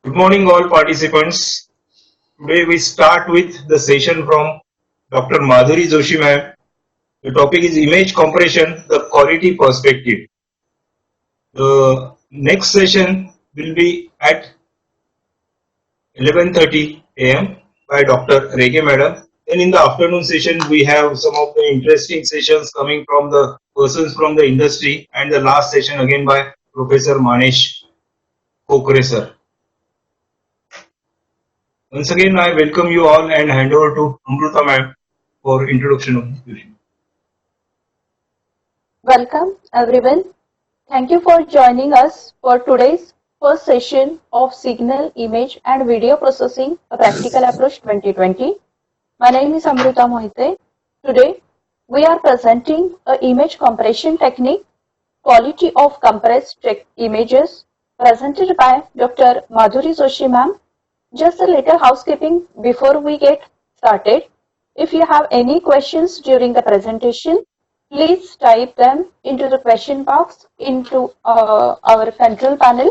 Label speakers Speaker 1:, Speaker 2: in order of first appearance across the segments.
Speaker 1: Good morning, all participants. Today we start with the session from Dr. Madhuri Joshi ma'am. The topic is image compression, the quality perspective. The next session will be at 11:30 a.m. by Dr. Rege madam. Then in the afternoon session, we have some of the interesting sessions coming from the persons from the industry, and the last session again by Professor Manesh Kokre sir. Once again, I welcome you all and hand over to Amruta ma'am for introduction.
Speaker 2: Welcome everyone. Thank you for joining us for today's first session of Signal, Image and Video Processing, a Practical Approach 2020. My name is Amruta Mohite. Today, we are presenting an image compression technique, quality of compressed images, presented by Dr. Madhuri Joshi ma'am. Just a little housekeeping before we get started. If you have any questions during the presentation, please type them into the question box into our control panel.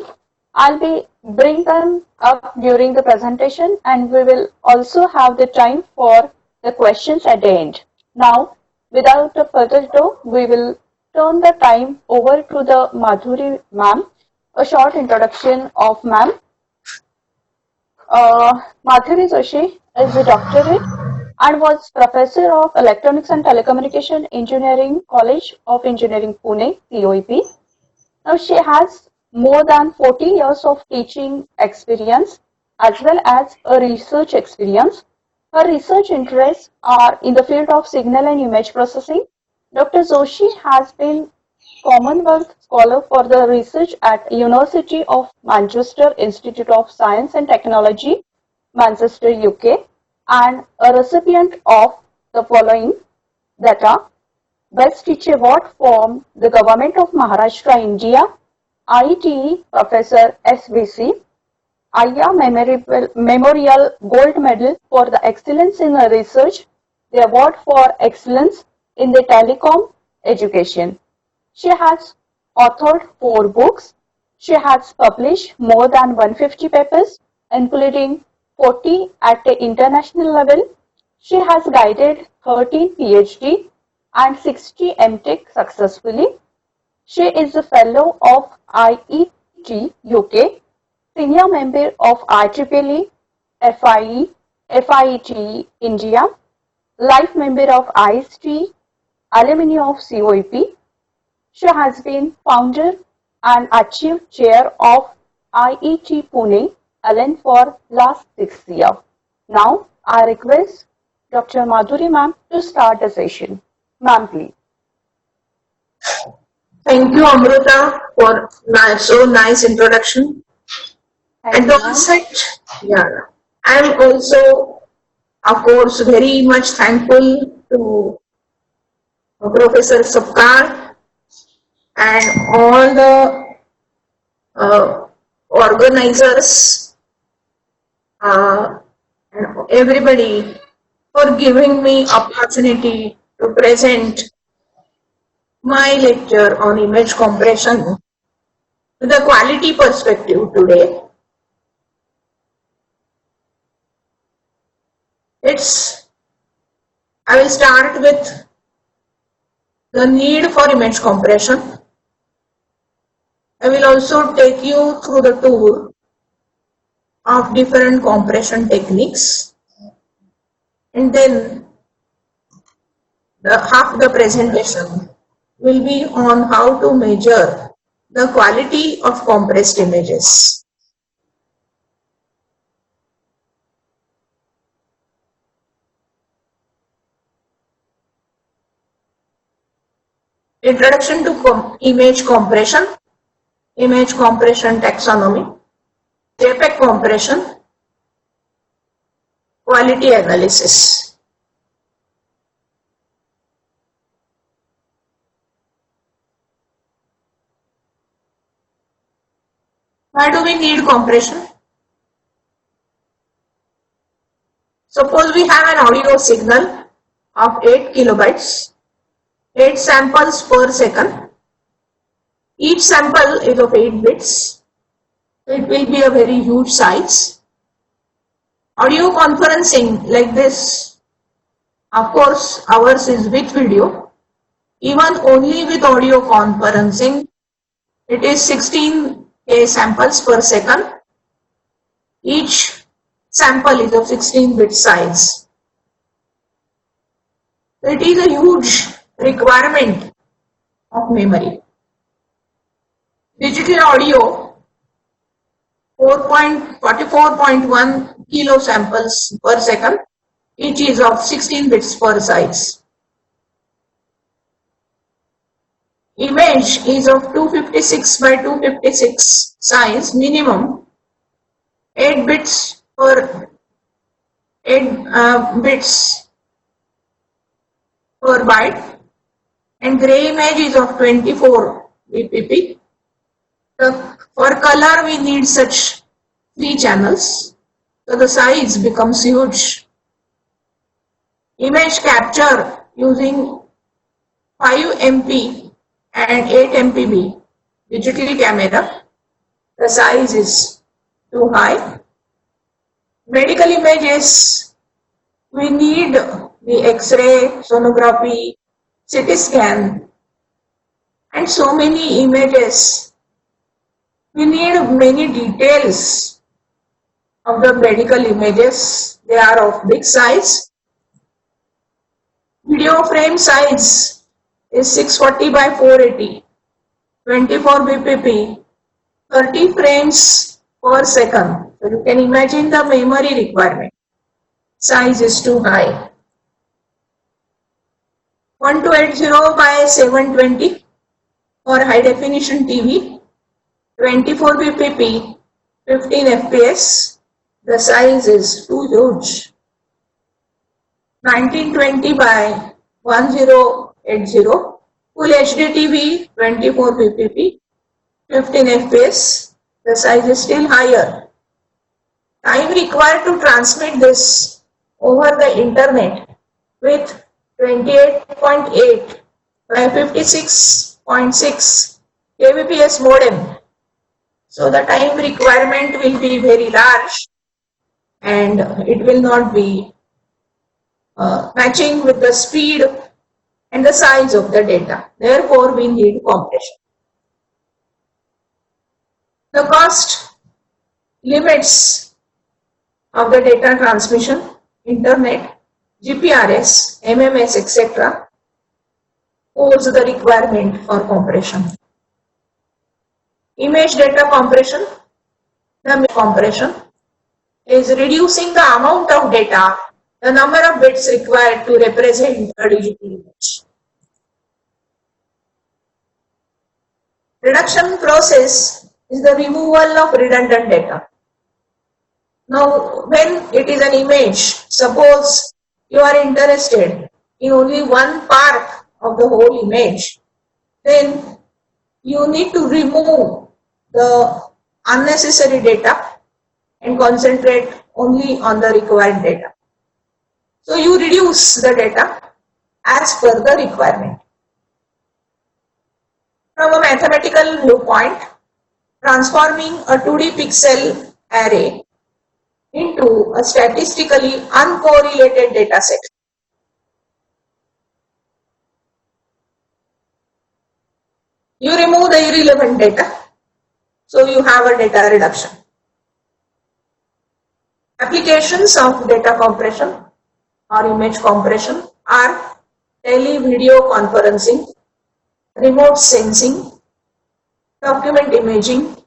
Speaker 2: I'll be bring them up during the presentation, and we will also have the time for the questions at the end. Now, without further ado, we will turn the time over to the Madhuri ma'am. A short introduction of ma'am. Madhuri Joshi is a doctorate and was Professor of Electronics and Telecommunication Engineering, College of Engineering, Pune, COEP. Now she has more than 40 years of teaching experience as well as a research experience. Her research interests are in the field of signal and image processing. Dr. Joshi has been Commonwealth Scholar for the research at University of Manchester Institute of Science and Technology, Manchester, UK, and a recipient of the following data: Best Teacher Award from the Government of Maharashtra, India, IETE Professor SVC, IIA Memorial Gold Medal for the Excellence in Research, the Award for Excellence in the Telecom Education. She has authored 4 books. She has published more than 150 papers, including 40 at the international level. She has guided 13 PhD and 60 MTech successfully. She is a fellow of IET UK, senior member of IEEE, FIE, FIET India, life member of IST, alumni of COEP. She has been founder and achieved chair of IET Pune, Allen for last 6 years. Now, I request Dr. Madhuri ma'am to start the session. Ma'am, please.
Speaker 3: Thank you, Amruta, for so nice introduction. At the onset, I am also, of course, very much thankful to Professor Sapkar and all the organizers and everybody for giving me opportunity to present my lecture on image compression with a quality perspective today. I will start with the need for image compression. I will also take you through the tour of different compression techniques, and then half the presentation will be on how to measure the quality of compressed images. Introduction to image compression, image compression taxonomy, JPEG compression, quality analysis. Why do we need compression? Suppose we have an audio signal of 8 kilobytes, 8 samples per second. Each sample is of 8 bits. It will be a very huge size. Audio conferencing like this, of course, ours is with video. Even only with audio conferencing, it is 16K samples per second. Each sample is of 16-bit size. It is a huge requirement of memory. Digital audio, 44.1 kilo samples per second, each is of 16 bits per size. Image is of 256 by 256 size, minimum 8 bits per 8 bits per byte, and gray image is of 24 bpp. For color we need such 3 channels, so the size becomes huge. Image capture using 5 MP and 8 mpb digital camera, the size is too high. Medical images, we need the X-ray, sonography, CT scan, and so many images. We need many details of the medical images. They are of big size. Video frame size is 640 by 480, 24 bpp, 30 frames per second. So you can imagine the memory requirement. Size is too high. 1280 by 720 for high definition TV, 24 bpp, 15 fps. The size is too huge. 1920 by 1080 full HD TV, 24 bpp, 15 fps. The size is still higher. Time required to transmit this over the internet with 28.8 by 56.6 kbps modem. So the time requirement will be very large and it will not be matching with the speed and the size of the data. Therefore, we need compression. The cost limits of the data transmission, internet, GPRS, MMS, etc. pose the requirement for compression. Image data compression. The compression is reducing the amount of data, the number of bits required to represent a digital image. Reduction process is the removal of redundant data. Now, when it is an image, suppose you are interested in only one part of the whole image, then you need to remove the unnecessary data and concentrate only on the required data. So you reduce the data as per the requirement. From a mathematical viewpoint, transforming a 2D pixel array into a statistically uncorrelated data set. You remove the irrelevant data, so you have a data reduction. Applications of data compression or image compression are tele-video conferencing, remote sensing, document imaging,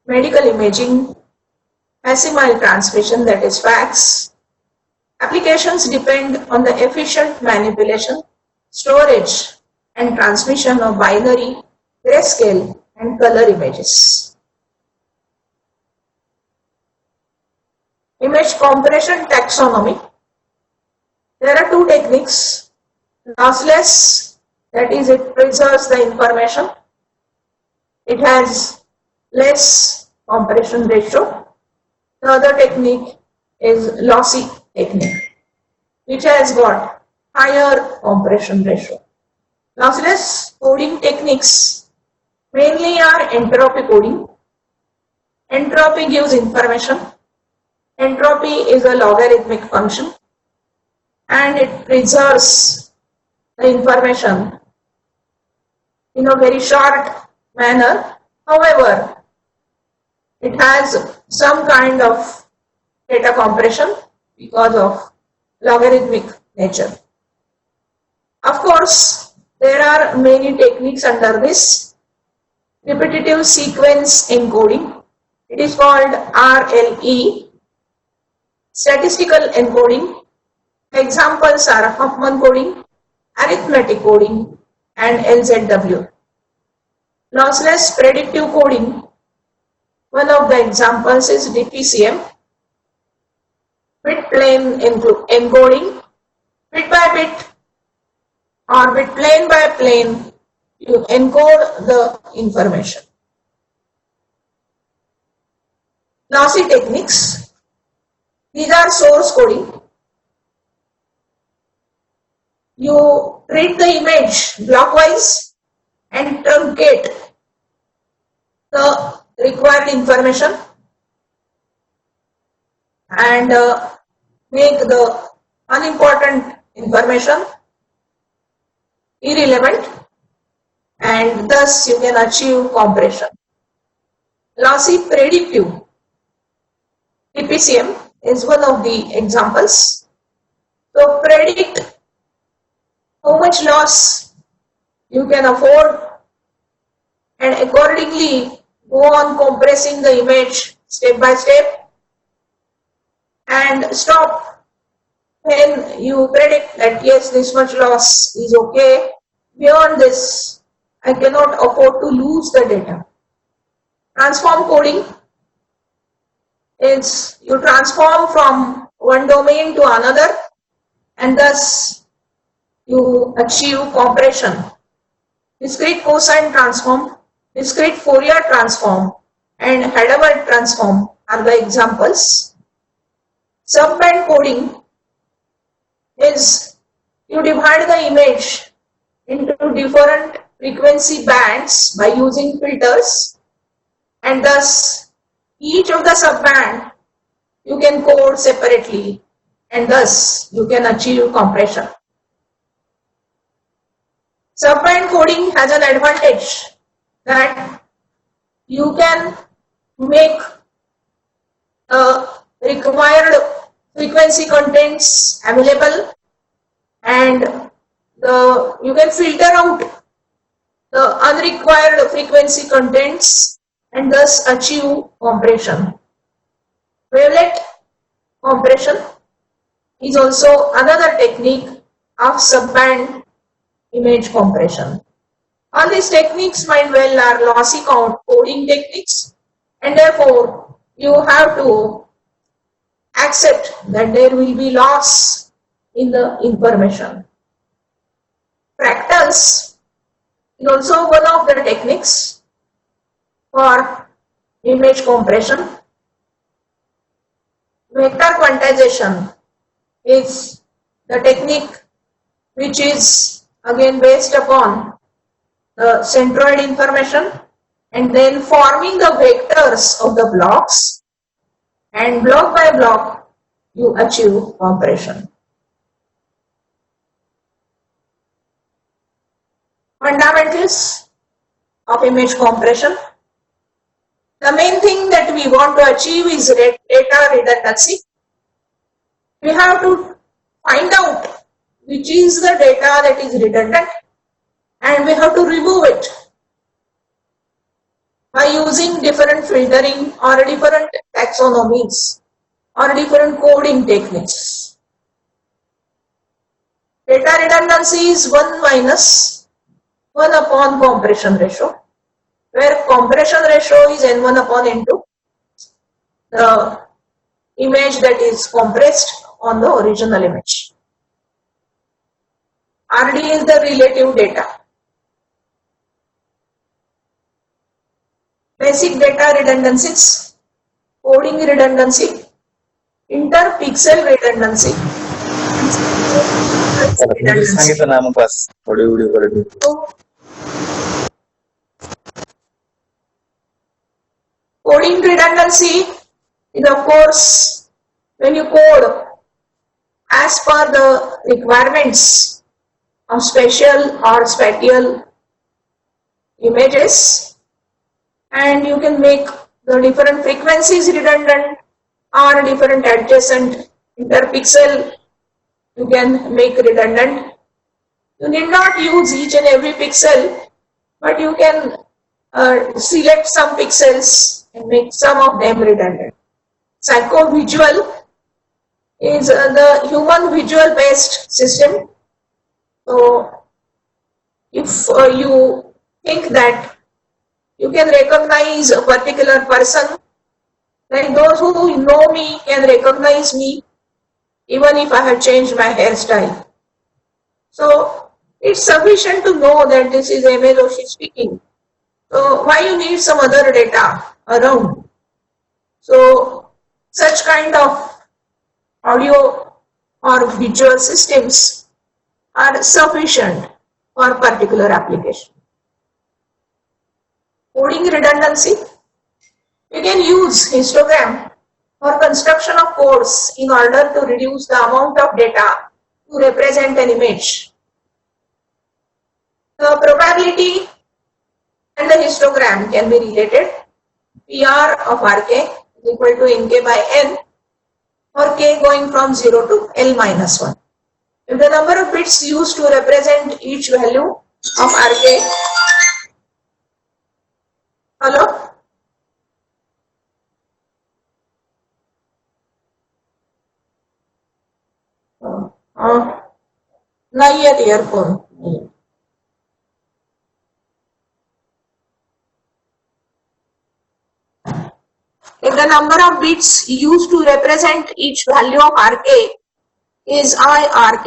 Speaker 3: medical imaging, facsimile transmission, that is fax. Applications depend on the efficient manipulation, storage and transmission of binary, grayscale and color images. Image compression taxonomy. There are 2 techniques. Lossless, that is, it preserves the information. It has less compression ratio. The other technique is lossy technique, which has got higher compression ratio. Lossless coding techniques mainly are entropy coding, Entropy gives information. Entropy is a logarithmic function and it preserves the information in a very short manner. However, it has some kind of data compression because of logarithmic nature. Of course, there are many techniques under this. Repetitive sequence encoding, it is called RLE. Statistical encoding, examples are Huffman coding, arithmetic coding, and LZW. Lossless predictive coding, one of the examples is DPCM. Bit plane encoding, bit by bit or bit plane by plane, you encode the information. Lossy techniques, these are source coding. You treat the image blockwise and truncate the required information and make the unimportant information irrelevant, and thus you can achieve compression. Lossy predictive, DPCM is one of the examples. So predict how much loss you can afford and accordingly go on compressing the image step by step and stop when you predict that yes, this much loss is okay. Beyond this, I cannot afford to lose the data. Transform coding is you transform from one domain to another and thus you achieve compression. Discrete cosine transform, discrete Fourier transform, and Hadamard transform are the examples. Subband coding is you divide the image into different frequency bands by using filters, and thus each of the subband you can code separately and thus you can achieve compression. Subband coding has an advantage that you can make required frequency contents available and you can filter out the unrequired frequency contents and thus achieve compression. Wavelet compression is also another technique of subband image compression. All these techniques, mind well, are lossy coding techniques, and therefore you have to accept that there will be loss in the information. Fractals is also one of the techniques for image compression. Vector quantization is the technique which is again based upon the centroid information and then forming the vectors of the blocks, and block by block you achieve compression. Fundamentals of image compression. The main thing that we want to achieve is data redundancy. We have to find out which is the data that is redundant and we have to remove it by using different filtering or different taxonomies or different coding techniques. Data redundancy is 1 minus 1 upon compression ratio, where compression ratio is n1 upon n2, the image that is compressed on the original image. RD is the relative data. Basic data redundancies, coding redundancy, interpixel redundancy.
Speaker 4: सांगितलं ना मग बस थोडी video करत.
Speaker 3: Coding redundancy is, of course, when you code as per the requirements of spatial or spatial images, and you can make the different frequencies redundant or different adjacent interpixel you can make redundant. You need not use each and every pixel, but you can select some pixels and make some of them redundant. Psychovisual is the human visual based system. So if you think that you can recognize a particular person, like those who know me can recognize me even if I have changed my hairstyle. So it's sufficient to know that this is M.A. Joshi speaking. So why you need some other data around? So such kind of audio or visual systems are sufficient for particular application. Coding redundancy. You can use histogram for construction of codes in order to reduce the amount of data to represent an image. The probability and the histogram can be related. PR of Rk is equal to Nk by N, or K going from 0 to L minus 1. If the number of bits used to represent each value of Rk, hello? नहीं है earphone. If the number of bits used to represent each value of Rk is IRK,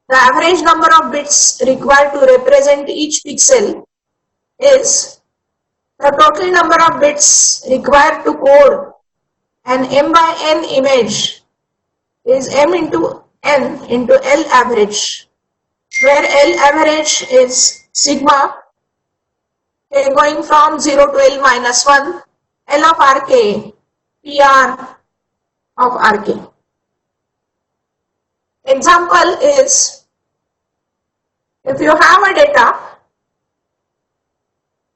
Speaker 3: the average number of bits required to represent each pixel is the total number of bits required to code an M by N image is M into N into L average, where L average is sigma going from 0 to L minus 1, L of Rk, PR of Rk. Example is, if you have a data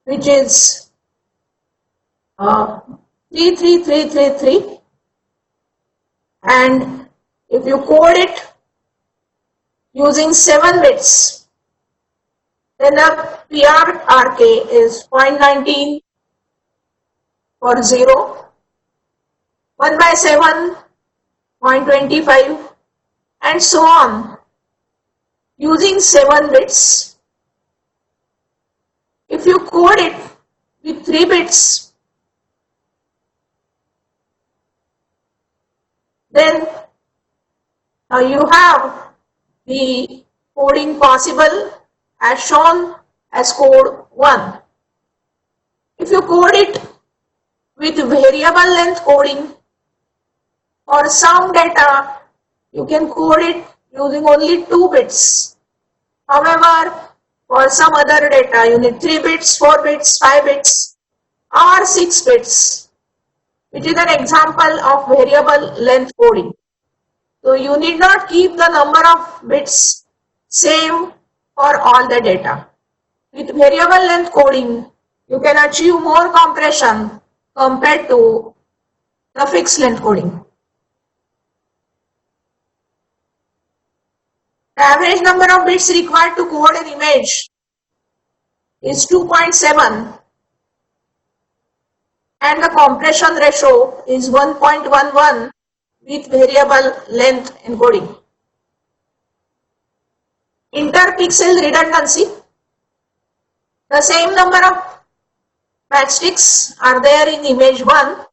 Speaker 3: which is 33333, and if you code it using 7 bits, then the PRRK is 0.19 for 0, 1 by 7, 0.25, and so on, using 7 bits. If you code it with 3 bits, then you have the coding possible as shown as code 1. If you code it with variable length coding, for some data you can code it using only 2 bits. However, for some other data you need 3 bits, 4 bits, 5 bits or 6 bits, which is an example of variable length coding. So you need not keep the number of bits same for all the data. With variable length coding, you can achieve more compression compared to the fixed length coding. The average number of bits required to code an image is 2.7 and the compression ratio is 1.11 with variable length encoding. Interpixel redundancy. The same number of matchsticks are there in image 1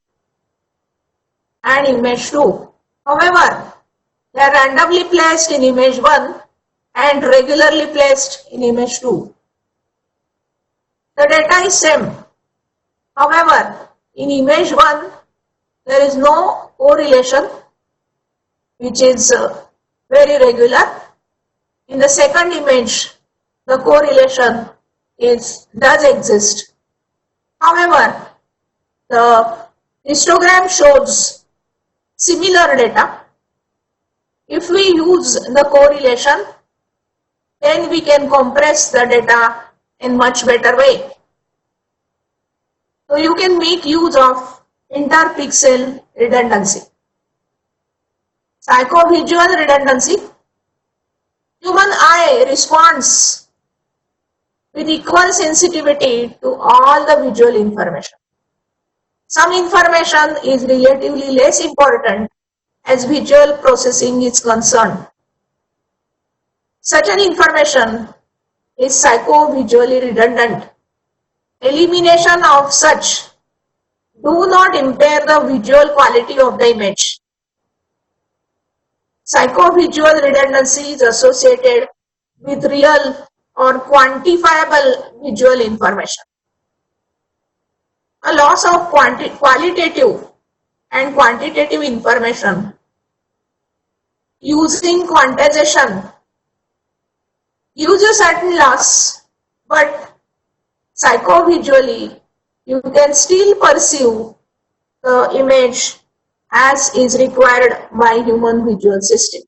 Speaker 3: and image 2. However, they are randomly placed in image 1 and regularly placed in image 2. The data is same. However, in image 1, there is no correlation, which is very regular. In the second image, the correlation does exist. However, The histogram shows similar data. If we use the correlation, then we can compress the data in much better way. So you can make use of interpixel redundancy. Psychovisual redundancy. Human eye responds with equal sensitivity to all the visual information. Some information is relatively less important as visual processing is concerned. Such an information is psychovisually redundant. Elimination of such do not impair the visual quality of the image. Psychovisual redundancy is associated with real or quantifiable visual information. A loss of qualitative and quantitative information using quantization gives a certain loss, but psychovisually you can still perceive the image as is required by human visual system.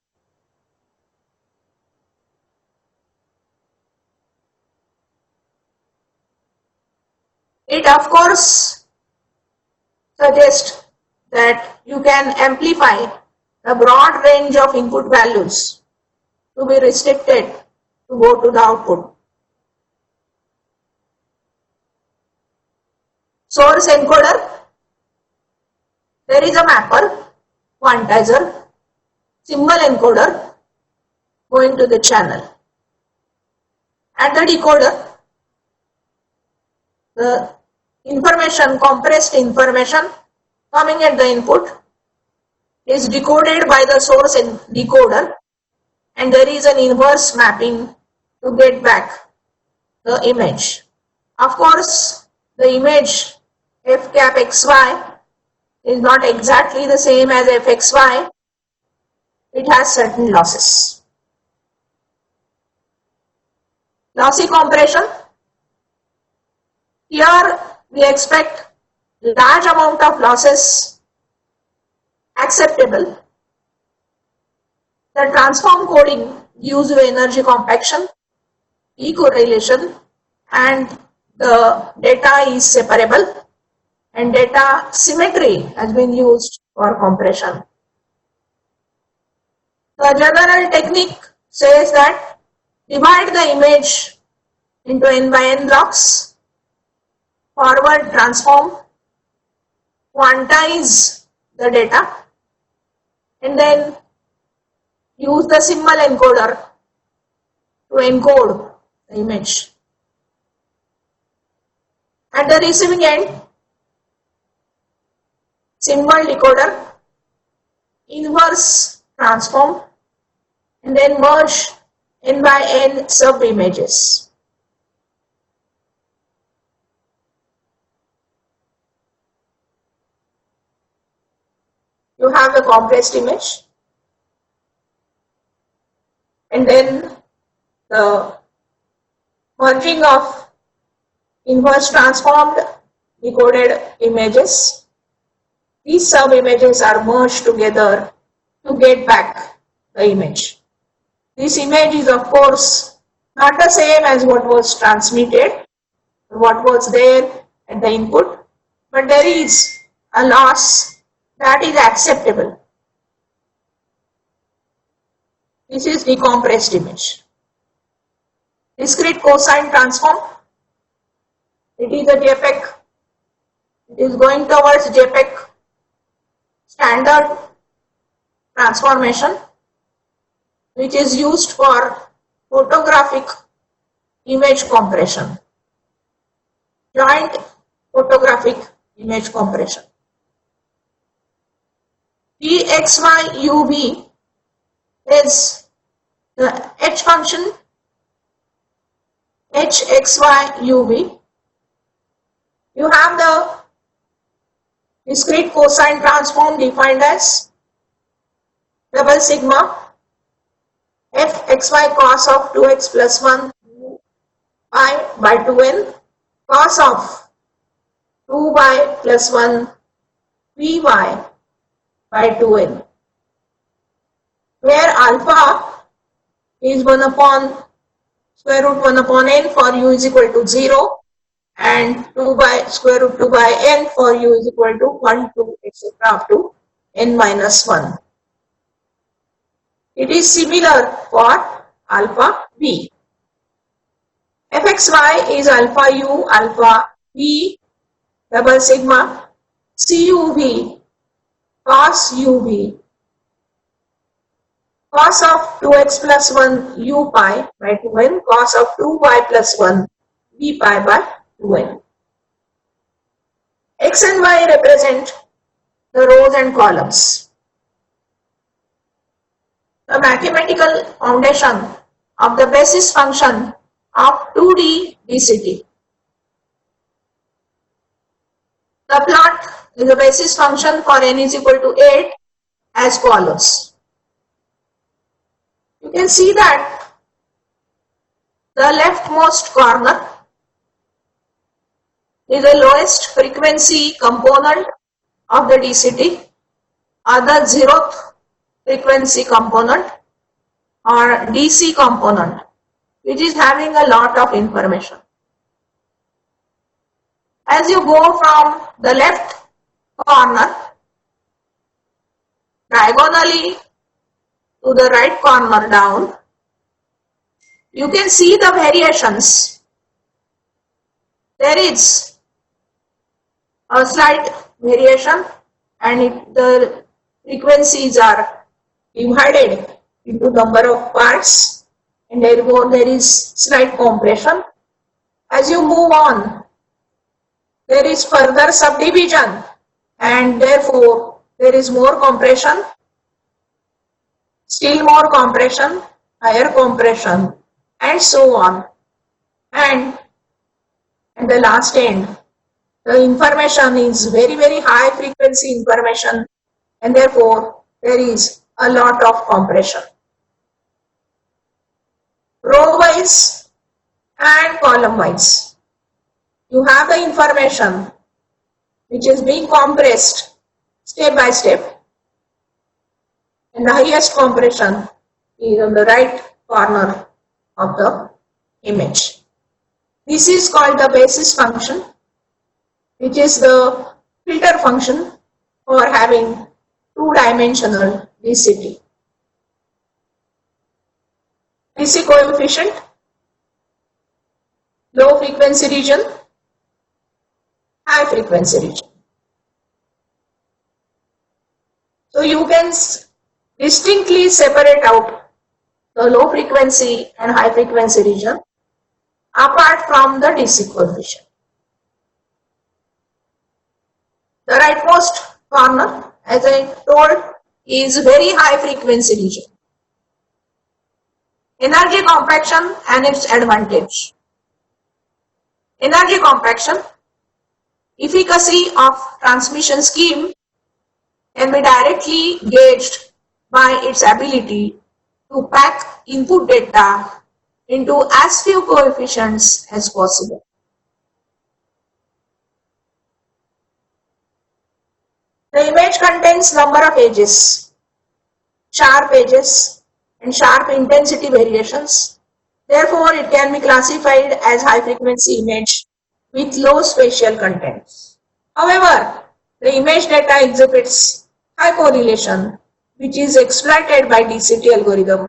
Speaker 3: It of course suggests that you can amplify a broad range of input values to be restricted to go to the output. Source encoder, there is a mapper, quantizer, symbol encoder going to the channel. At the decoder, the information, compressed information coming at the input is decoded by the source decoder, and there is an inverse mapping to get back the image. Of course, the image f cap xy is not exactly the same as fxy. It has certain losses. Lossy compression. Here we expect large amount of losses acceptable. The transform coding gives you energy compaction, e-correlation, and the data is separable, and data symmetry has been used for compression. The general technique says that divide the image into n by n blocks, forward transform, quantize the data, and then use the symbol encoder to encode the image. At the receiving end, symbol decoder, inverse transform, and then merge n by n sub images. You have the compressed image, and then the merging of inverse transformed decoded images. These sub images are merged together to get back the image. This image is of course not the same as what was transmitted, what was there at the input, but there is a loss that is acceptable. This is decompressed image. Discrete cosine transform. It is a JPEG. It is going towards JPEG standard transformation, which is used for photographic image compression. Joint photographic image compression. Pxy is the h function hxy You have the discrete cosine transform defined as double sigma fxy cos of 2x plus 1 pi by 2n cos of 2y plus 1 Vy by 2n, where alpha is 1 upon square root 1 upon n for u is equal to 0 and 2 by square root 2 by n for u is equal to 1, 2, etc. up to n minus 1. It is similar for alpha v. Fxy is alpha u alpha v double sigma cuv cos uv cos of 2x plus 1 u pi by 2n cos of 2y plus 1 v pi by 2n. X and y represent the rows and columns. The mathematical foundation of the basis function of 2D DCT. The plot is a basis function for n is equal to 8 as follows. You can see that the leftmost corner is the lowest frequency component of the DCT or the 0th frequency component or DC component, which is having a lot of information. As you go from the left corner diagonally to the right corner down, you can see the variations. There is a slight variation and the frequencies are divided into number of parts and therefore there is slight compression. As you move on, there is further subdivision and therefore there is more compression, still more compression, higher compression and so on. And at the last end, the information is very high frequency information and therefore there is a lot of compression. Row wise and column wise, you have the information which is being compressed step by step, and the highest compression is on the right corner of the image. This is called the basis function, which is the filter function for having two-dimensional DCT. DC coefficient, low frequency region, high frequency region. So you can distinctly separate out the low frequency and high frequency region apart from the DC coefficient. The rightmost corner, as I told, is very high frequency region. Energy compaction and its advantage. Energy compaction, efficacy of transmission scheme can be directly gauged by its ability to pack input data into as few coefficients as possible. The image contains number of edges, sharp edges and sharp intensity variations. Therefore, it can be classified as high frequency image with low spatial contents. However, the image data exhibits high correlation, which is exploited by DCT algorithm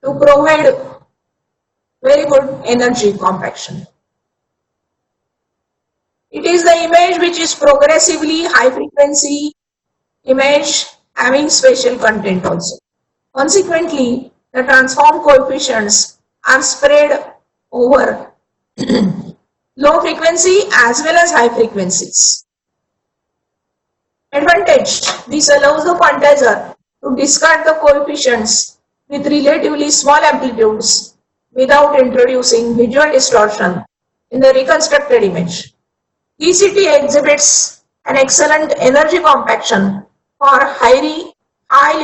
Speaker 3: to provide very good energy compaction. It is the image which is progressively high frequency image having spatial content also. Consequently, the transform coefficients are spread over low frequency as well as high frequencies. Advantage: this allows the quantizer to discard the coefficients with relatively small amplitudes without introducing visual distortion in the reconstructed image. DCT exhibits an excellent energy compaction for highly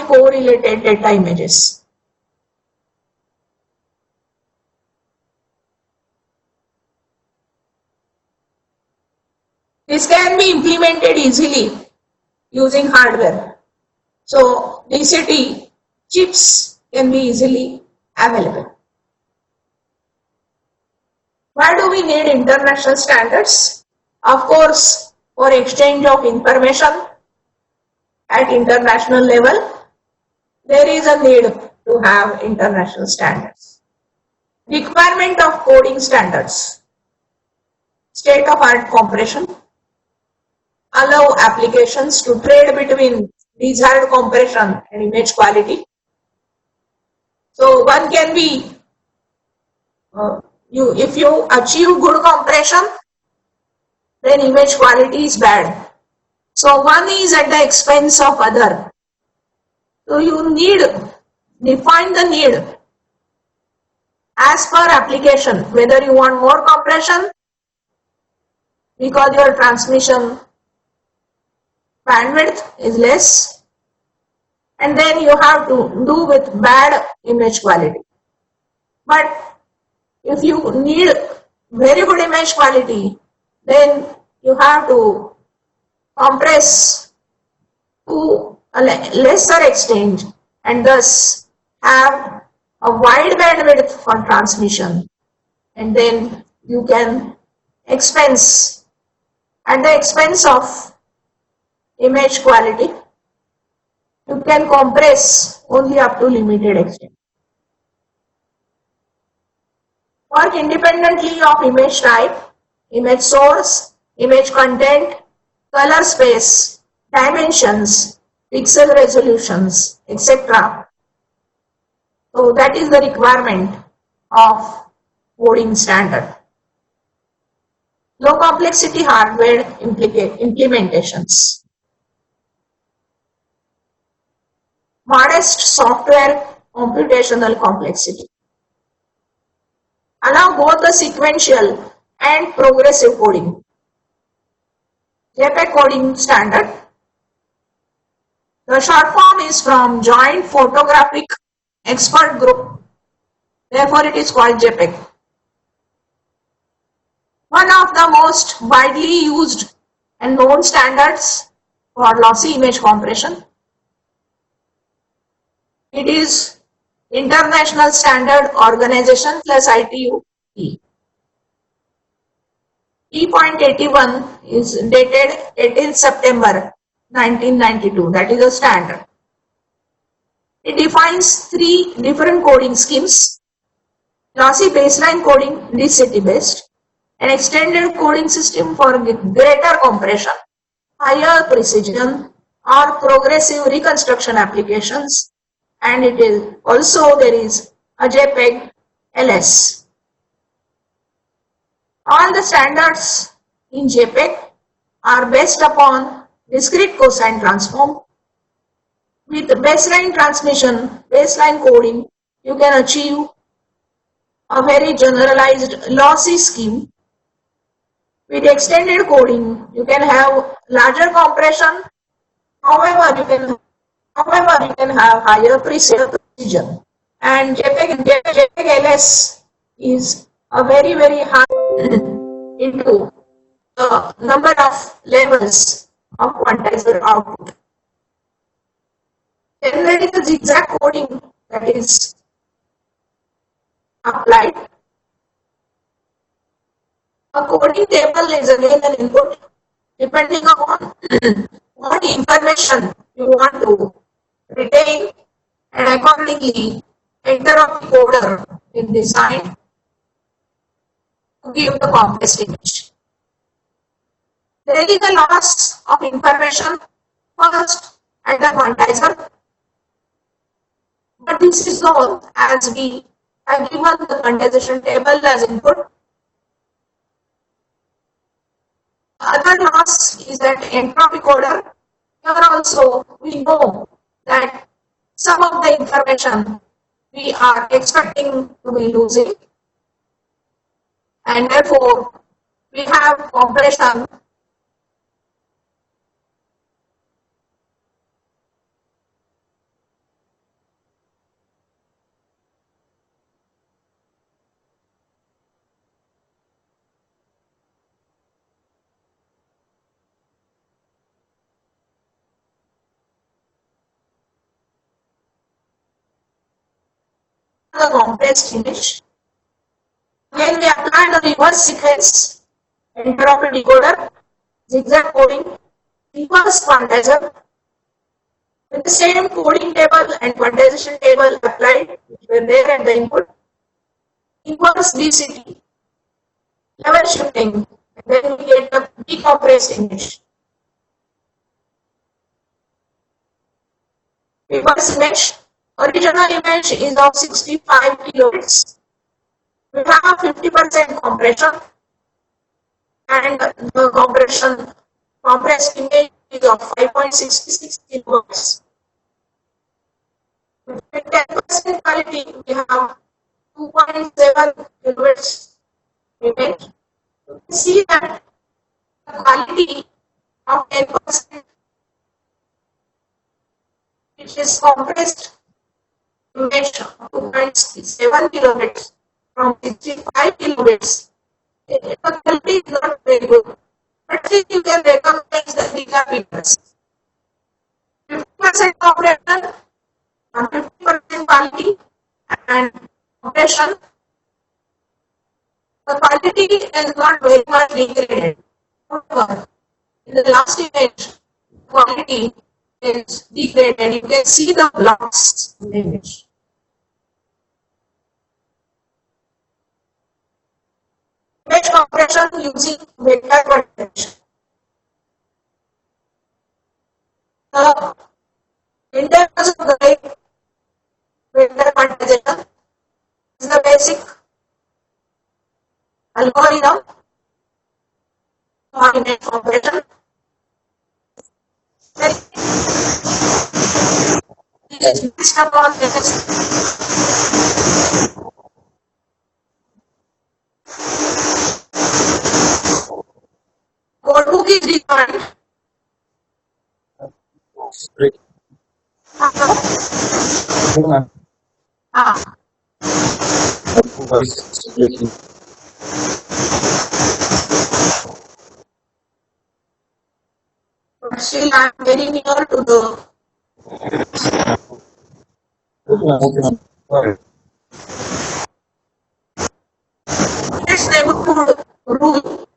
Speaker 3: correlated data images. This can be implemented easily using hardware. So DCT chips can be easily available. Why do we need international standards? Of course, for exchange of information at international level, there is a need to have international standards. Requirement of coding standards. State-of-art compression. Allow applications to trade between desired compression and image quality. So one can be, if you achieve good compression, then image quality is bad. So one is at the expense of other. So you need, define the need as per application, whether you want more compression because your transmission bandwidth is less, and then you have to do with bad image quality. But if you need very good image quality, then you have to compress to a lesser extent and thus have a wide bandwidth for transmission, and then you can expense at the expense of image quality, you can compress only up to limited extent. Work independently of image type, image source, image content, color space, dimensions, pixel resolutions, etc. So that is the requirement of coding standard. Low complexity hardware implementations. Modest software computational complexity. Allow both the sequential and progressive coding. JPEG coding standard. The short form is from Joint Photographic Expert Group, therefore it is called JPEG. One of the most widely used and known standards for lossy image compression. It is International Standard Organization plus ITU E. E.81 is dated 18th September 1992. That is a standard. It defines 3 different coding schemes: lossy baseline coding, DCT based, an extended coding system for greater compression, higher precision, or progressive reconstruction applications, and it is also there is a JPEG LS. All the standards in JPEG are based upon discrete cosine transform. With baseline transmission, baseline coding, you can achieve a very generalized lossy scheme. With extended coding, you can have larger compression. However, you can have higher precision. And JPEG LS is a very high into the number of levels of quantizer output. Then there is a zigzag coding that is applied. A coding table is again an input depending upon what information you want to retain, and accordingly enter a coder is designed to give the compressed image. There is a loss of information first at the quantizer, but this is known as we have given the quantization table as input. Other loss is that entropy coder. Here also we know that some of the information we are expecting to be losing, and therefore we have compression the compressed image. When we apply the reverse sequence enter of a decoder, zigzag coding, reverse quantizer, with the same coding table and quantization table applied were there at the input, inverse DCT, level shifting, and then we get the decompressed image. Reverse image, original image is of 65 kilobits. We have 50% compression, and the compressed image is of 5.66 kilobits. With 10% quality, we have 2.7 kilobits image. You can see that the quality of 10%, which is compressed image of 2.7 kilobits from 65 kilobits, the quality is not very good. But still you can recognize the gigabits. 50% compression and 50% quality and compression. The quality is not very much degraded. However, in the last image, quality is degraded. You can see the blocks in the image. Image compression using vector quantization. The interface of the vector quantization is the basic algorithm for image compression. It is based upon this. Codebook is required.
Speaker 4: Break. Voice is breaking.
Speaker 3: But still I am very near to the next neighborhood rule.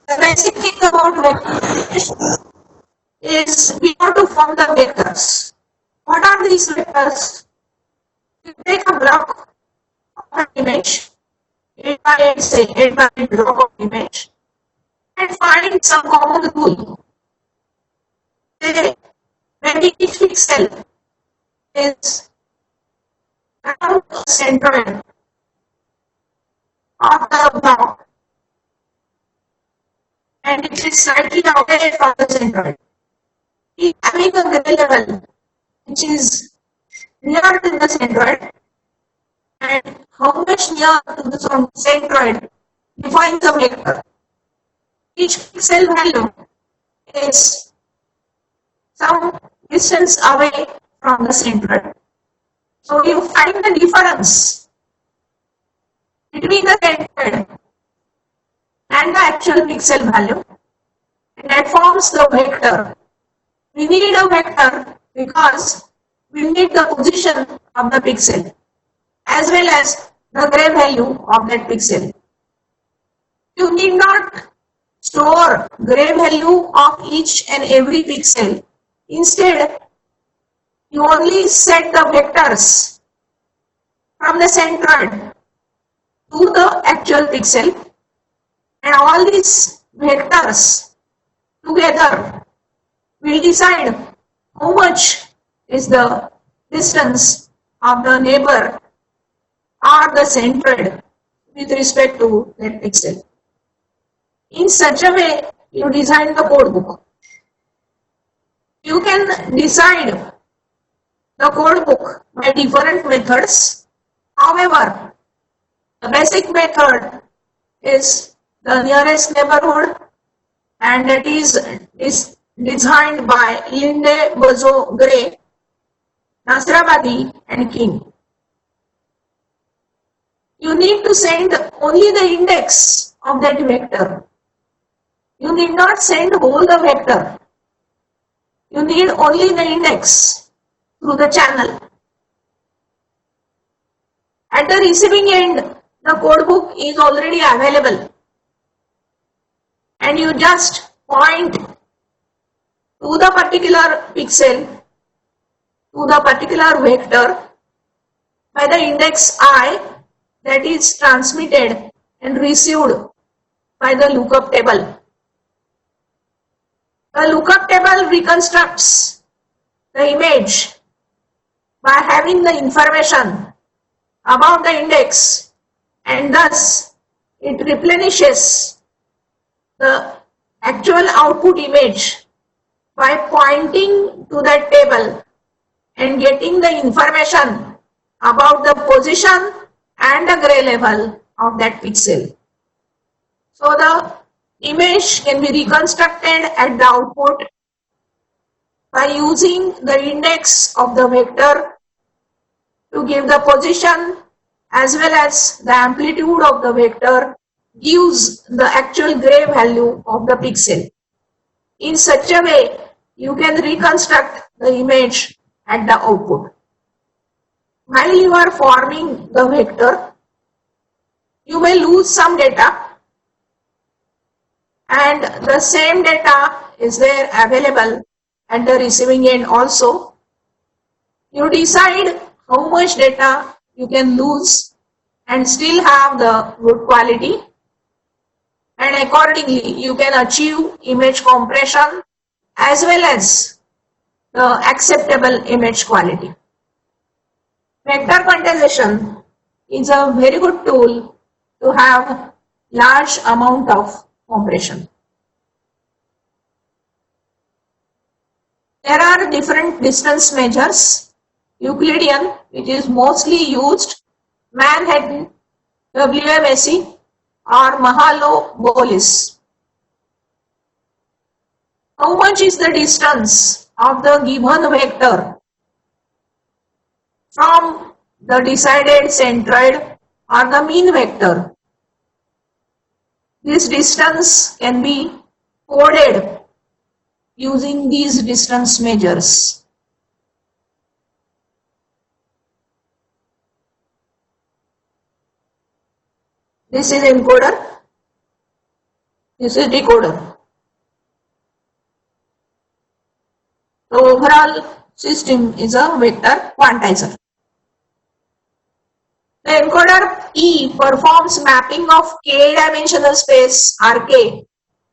Speaker 3: The basic thing about vector is we have to form the vectors. What are these vectors? You take a block of an image, 8 by 8, say 8 by 8 block of image, and find some common rule. Say, when each pixel is around the centroid of the block, and it is slightly away from the centroid. If having a gray level which is near to the centroid, and how much near to the centroid defines the vector. Each pixel value is some distance away from the centroid. So you find the difference between the centroid and the actual pixel value, and that forms the vector. We need a vector because we need the position of the pixel as well as the gray value of that pixel. You need not store gray value of each and every pixel. Instead, you only set the vectors from the centroid to the actual pixel, and all these vectors together will decide how much is the distance of the neighbor or the centroid with respect to that pixel. In such a way, you design the codebook. You can decide the codebook by different methods. However, the basic method is the nearest neighborhood, and that is designed by Linde, Bozo, Gray, Nasrabadi, and King. You need to send only the index of that vector. You need not send whole the vector. You need only the index through the channel. At the receiving end, the code book is already available, and you just point to the particular pixel, to the particular vector by the index I that is transmitted and received by the lookup table. The lookup table reconstructs the image by having the information about the index, and thus it replenishes the actual output image by pointing to that table and getting the information about the position and the gray level of that pixel. So the image can be reconstructed at the output by using the index of the vector to give the position, as well as the amplitude of the vector gives the actual gray value of the pixel. In such a way, you can reconstruct the image at the output. While you are forming the vector, you may lose some data, and the same data is there available at the receiving end also. You decide how much data you can lose and still have the good quality, and accordingly you can achieve image compression as well as the acceptable image quality. Vector quantization is a very good tool to have large amount of compression. There are different distance measures. Euclidean, which is mostly used, Manhattan, WMSE, or Mahalo-Bolis. How much is the distance of the given vector from the decided centroid or the mean vector? This distance can be coded using these distance measures. This is encoder, this is decoder. The overall system is a vector quantizer. The encoder E performs mapping of k-dimensional space Rk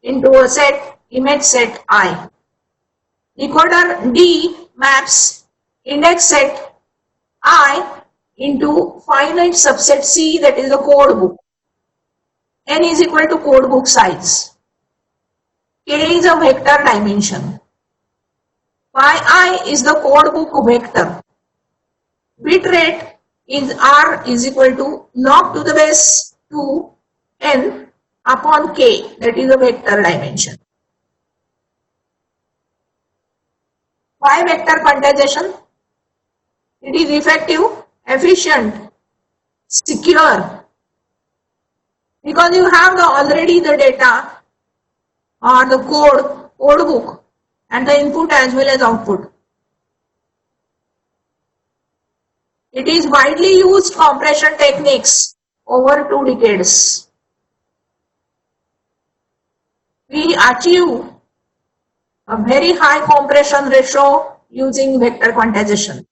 Speaker 3: into a set, image set I. Decoder D maps index set I into finite subset C, that is the code book. N is equal to code book size. K is a vector dimension. Phi I is the code book vector. Bit rate is R is equal to log to the base 2 N upon K, that is a vector dimension. Why vector quantization? It is effective, efficient, secure, because you have already the data or the code book and the input as well as output. It is widely used compression techniques over 2 decades. We achieve a very high compression ratio using vector quantization.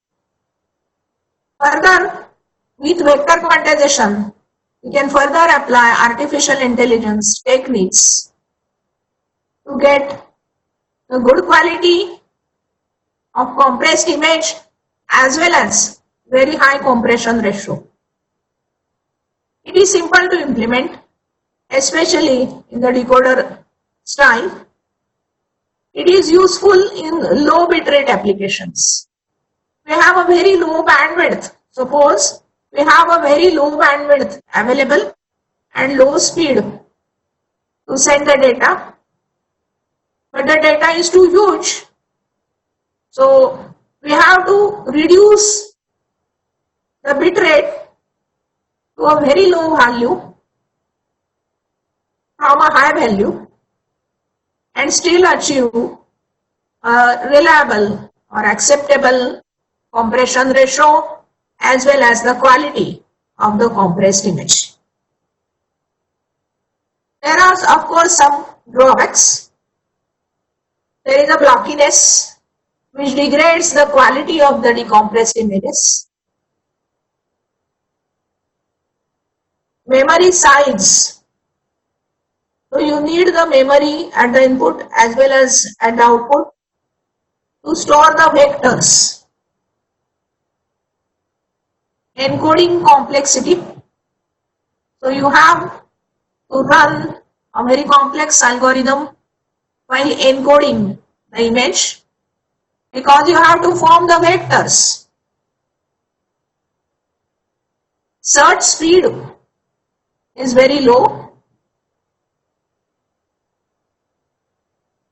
Speaker 3: Further, with vector quantization, we can further apply artificial intelligence techniques to get the good quality of compressed image as well as very high compression ratio. It is simple to implement, especially in the decoder style. It is useful in low bitrate applications. We have a very low bandwidth. Suppose we have a very low bandwidth available and low speed to send the data, but the data is too huge. So we have to reduce the bit rate to a very low value from a high value and still achieve a reliable or acceptable compression ratio as well as the quality of the compressed image. There are of course some drawbacks. There is a blockiness which degrades the quality of the decompressed images. Memory size. So you need the memory at the input as well as at the output to store the vectors. Encoding complexity. So you have to run a very complex algorithm while encoding the image because you have to form the vectors. Search speed is very low.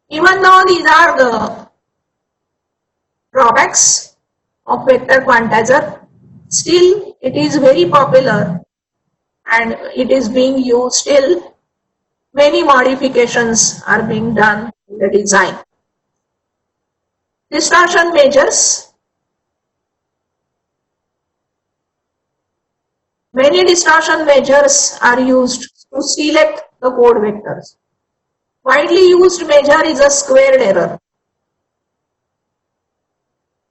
Speaker 3: Even though these are the drawbacks of vector quantizer, still it is very popular and it is being used still. Many modifications are being done in the design. Distortion measures. Many distortion measures are used to select the code vectors. Widely used measure is a squared error.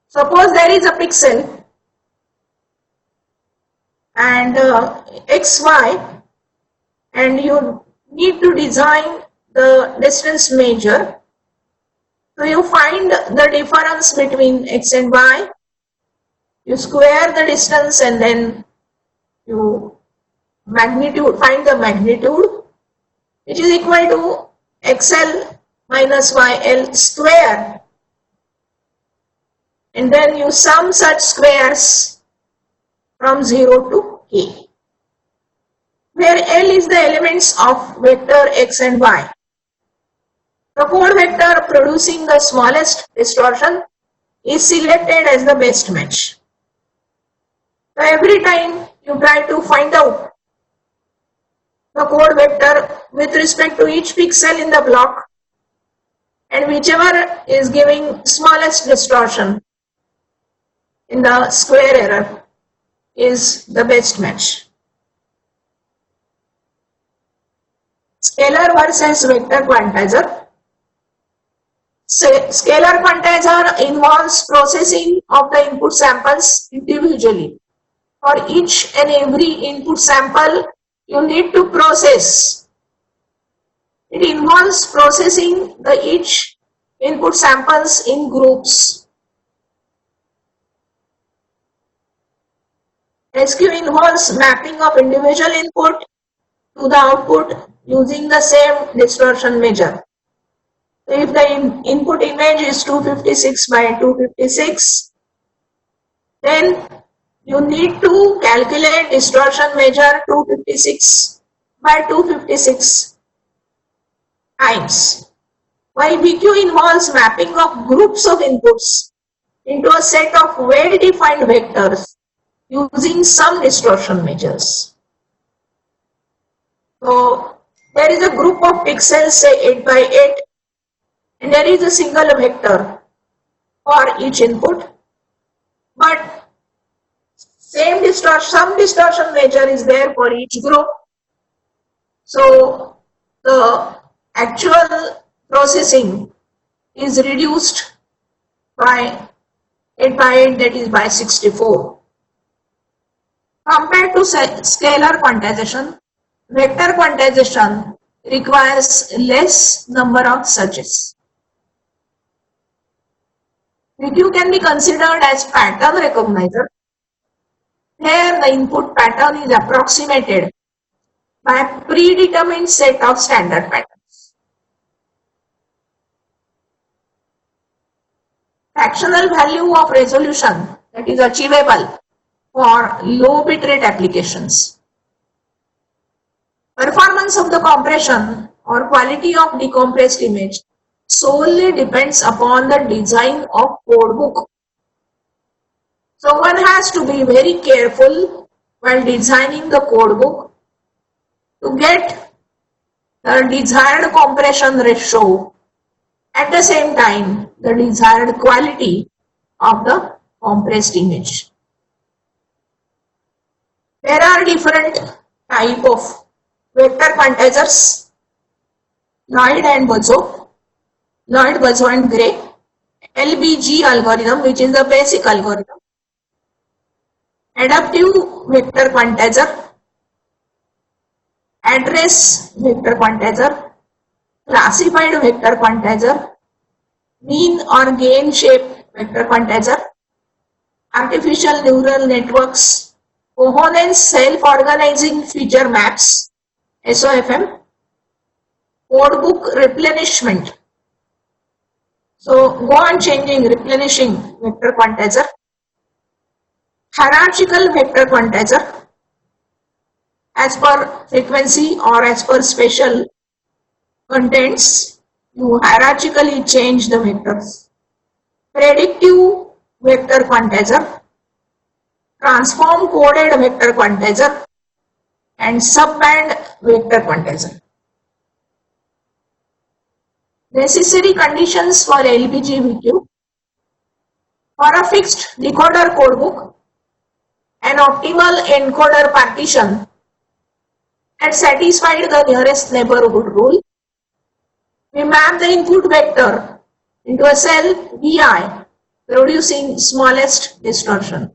Speaker 3: Suppose there is a pixel and xy and you need to design the distance measure. So you find the difference between x and y, you square the distance and then you find the magnitude which is equal to xl minus yl square, and then you sum such squares from 0 to k, where L is the elements of vector x and y. The code vector producing the smallest distortion is selected as the best match. So every time you try to find out the code vector with respect to each pixel in the block, and whichever is giving smallest distortion in the square error is the best match. Scalar versus vector quantizer. Scalar quantizer involves processing of the input samples individually. For each and every input sample, you need to process. It involves processing the each input samples in groups. SQ involves mapping of individual input to the output using the same distortion measure. So if the input image is 256 by 256, then you need to calculate distortion measure 256 by 256 times. While BQ involves mapping of groups of inputs into a set of well-defined vectors using some distortion measures. So there is a group of pixels, say 8 by 8, and there is a single vector for each input, but some distortion measure is there for each group. So the actual processing is reduced by 8 by 8, that is by 64. Compared to scalar quantization, vector quantization requires less number of searches. VQ can be considered as pattern recognizer. Here the input pattern is approximated by a predetermined set of standard patterns. Fractional value of resolution that is achievable for low bitrate applications. Performance of the compression or quality of decompressed image solely depends upon the design of codebook. So one has to be very careful while designing the codebook to get the desired compression ratio, at the same time the desired quality of the compressed image. There are different type of vector quantizers, Lloyd and Bozo, Lloyd, Bozo and Gray, LBG algorithm, which is the basic algorithm, adaptive vector quantizer, address vector quantizer, classified vector quantizer, mean or gain shape vector quantizer, artificial neural networks, coherence self-organizing feature maps, SOFM, codebook replenishment. So go on changing, replenishing vector quantizer, hierarchical vector quantizer, as per frequency or as per special contents, you hierarchically change the vectors. Predictive vector quantizer, transform coded vector quantizer, and subband vector quantizer. Necessary conditions for LBGVQ: for a fixed decoder codebook, an optimal encoder partition had satisfied the nearest neighborhood rule. We map the input vector into a cell Vi, producing smallest distortion.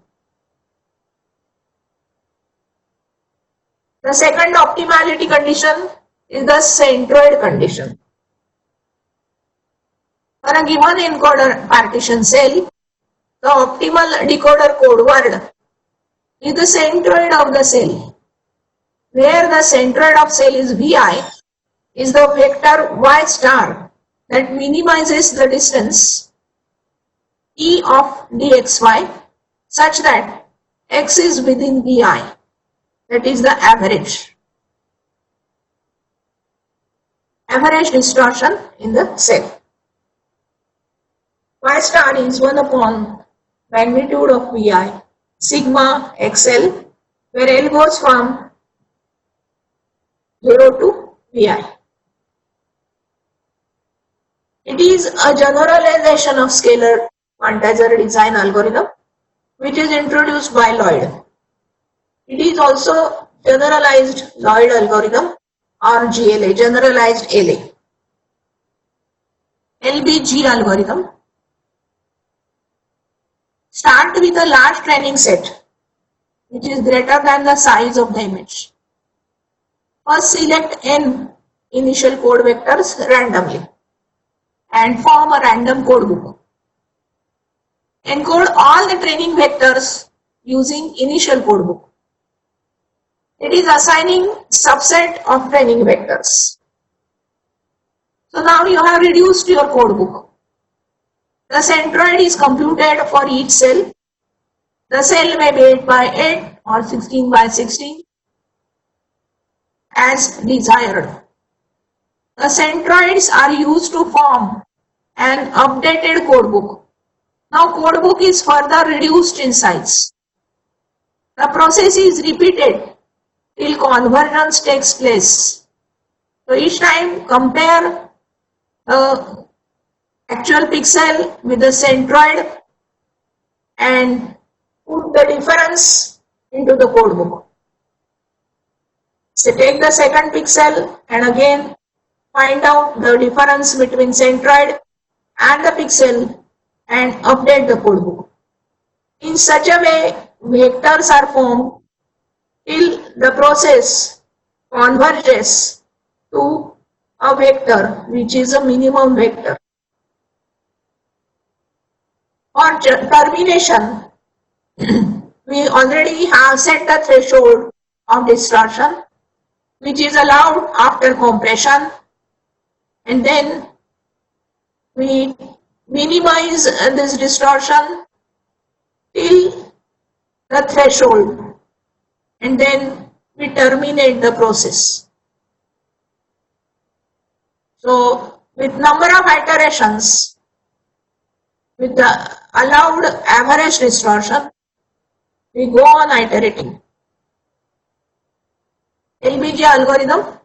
Speaker 3: The second optimality condition is the centroid condition. For a given encoder partition cell, the optimal decoder code word is the centroid of the cell. Where the centroid of cell is Vi, is the vector Y star that minimizes the distance E of dxy such that x is within Vi, that is the average distortion in the cell. Y star is 1 upon magnitude of Vi, sigma xl, where L goes from 0 to Vi. It is a generalization of scalar quantizer design algorithm which is introduced by Lloyd. It is also generalized Lloyd algorithm or GLA, generalized LA. LBG algorithm. Start with a large training set which is greater than the size of the image. First select n initial code vectors randomly and form a random codebook. Encode all the training vectors using initial codebook. It is assigning subset of training vectors. So now you have reduced your codebook. The centroid is computed for each cell. The cell may be 8 by 8 or 16 by 16 as desired. The centroids are used to form an updated codebook. Now codebook is further reduced in size. The process is repeated till convergence takes place. So each time compare the actual pixel with the centroid and put the difference into the codebook. So take the second pixel and again find out the difference between centroid and the pixel and update the codebook. In such a way, vectors are formed till the process converges to a vector which is a minimum vector. For termination, we already have set the threshold of distortion which is allowed after compression, and then we minimize this distortion till the threshold and then we terminate the process. So with number of iterations, with the allowed average distortion, we go on iterating. LBG algorithm,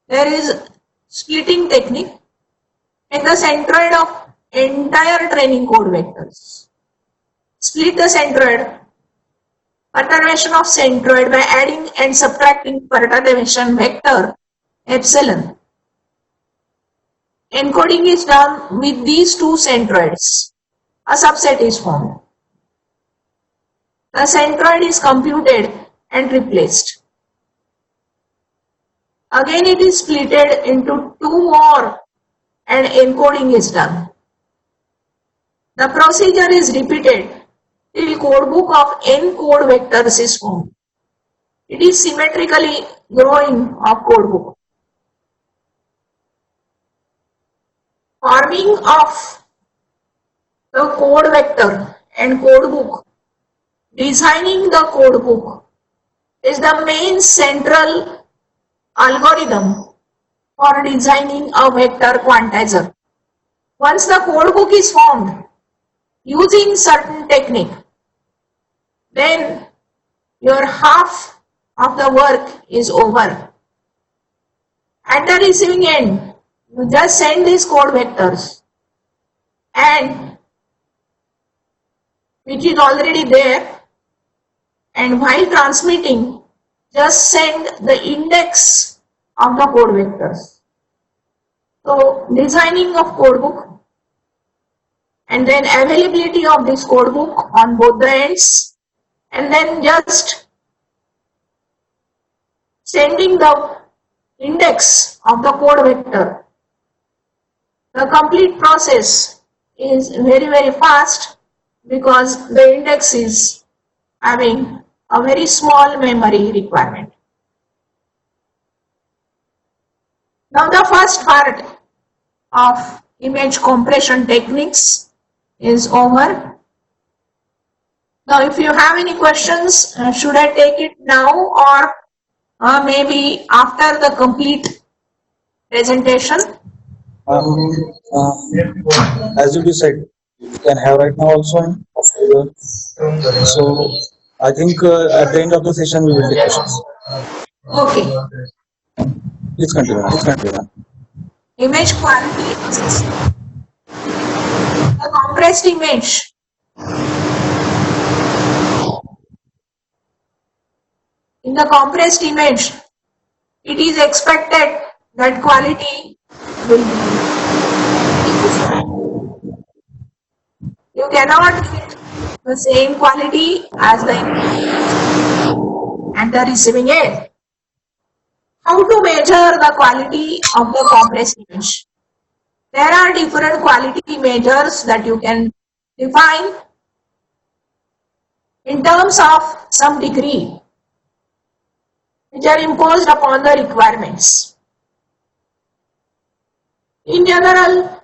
Speaker 3: there is splitting technique. Take the centroid of entire training code vectors. Split the centroid perturbation of centroid by adding and subtracting perturbation vector epsilon. Encoding is done with these two centroids. A subset is formed. The centroid is computed and replaced. Again it is splitted into two more and encoding is done. The procedure is repeated till codebook of n code vectors is formed. It is symmetrically growing of codebook. Forming of the code vector and codebook, designing the codebook is the main central algorithm for designing a vector quantizer. Once the codebook is formed using certain technique, then your half of the work is over. At the receiving end, you just send these code vectors and which is already there, and while transmitting just send the index of the code vectors. So designing of codebook and then availability of this codebook on both the ends, and then just sending the index of the code vector. The complete process is very fast because the index is having a very small memory requirement. Now the first part of image compression techniques is over. Now if you have any questions, should I take it now or maybe after the complete presentation?
Speaker 4: As you decide, you can have right now also. So I think at the end of the session we will take questions.
Speaker 3: Okay.
Speaker 4: Please continue.
Speaker 3: Image quality. The compressed image. In the compressed image, it is expected that quality will be. You cannot get the same quality as the at the receiving end. How to measure the quality of the compressed image? There are different quality measures that you can define in terms of some degree, which are imposed upon the requirements. In general,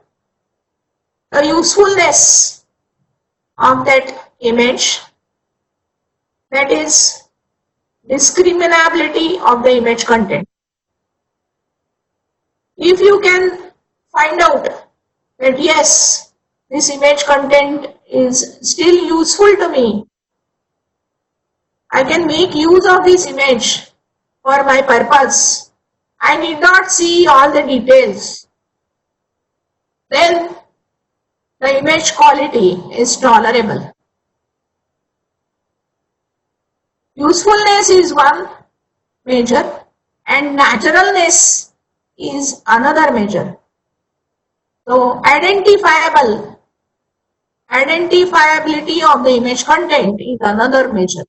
Speaker 3: the usefulness of that image, that is discriminability of the image content. If you can find out that yes, this image content is still useful to me, I can make use of this image for my purpose, I need not see all the details, then the image quality is tolerable. Usefulness is one measure and naturalness is another measure. So identifiability of the image content is another measure,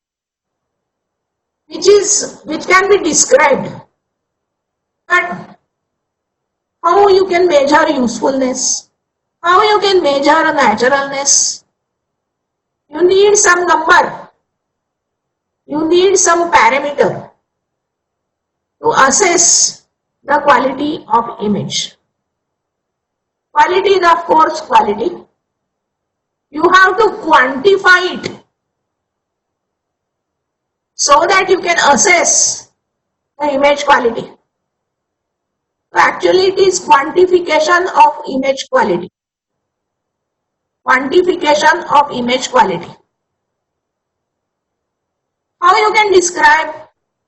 Speaker 3: which can be described. But how you can measure usefulness? How you can measure naturalness? You need some number. You need some parameter to assess the quality of image. Quality is of course quality. You have to quantify it so that you can assess the image quality. So actually it is quantification of image quality. Quantification of image quality. How you can describe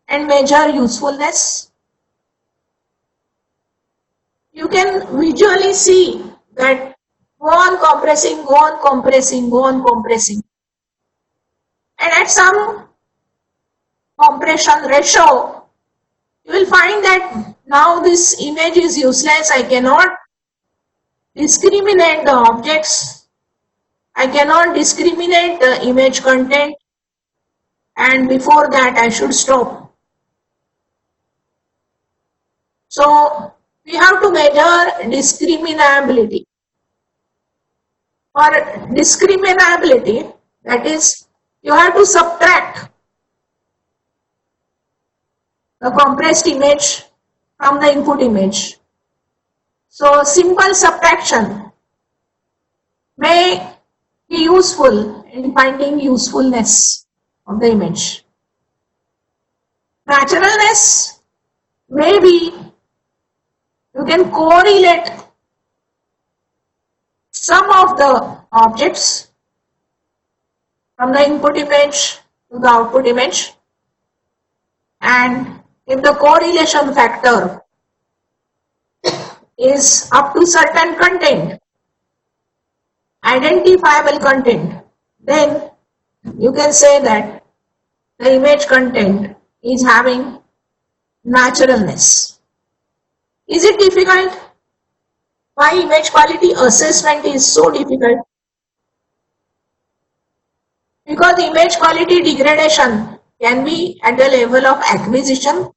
Speaker 3: and measure usefulness? You can visually see that go on compressing. And at some compression ratio, you will find that now this image is useless. I cannot discriminate the objects. I cannot discriminate the image content, and before that I should stop. So we have to measure discriminability. For discriminability, that is, you have to subtract the compressed image from the input image. So simple subtraction may be useful in finding usefulness of the image. Naturalness, maybe you can correlate some of the objects from the input image to the output image, and if the correlation factor is up to certain content, identifiable content, then you can say that the image content is having naturalness. Is it difficult? Why image quality assessment is so difficult? Because image quality degradation can be at the level of acquisition,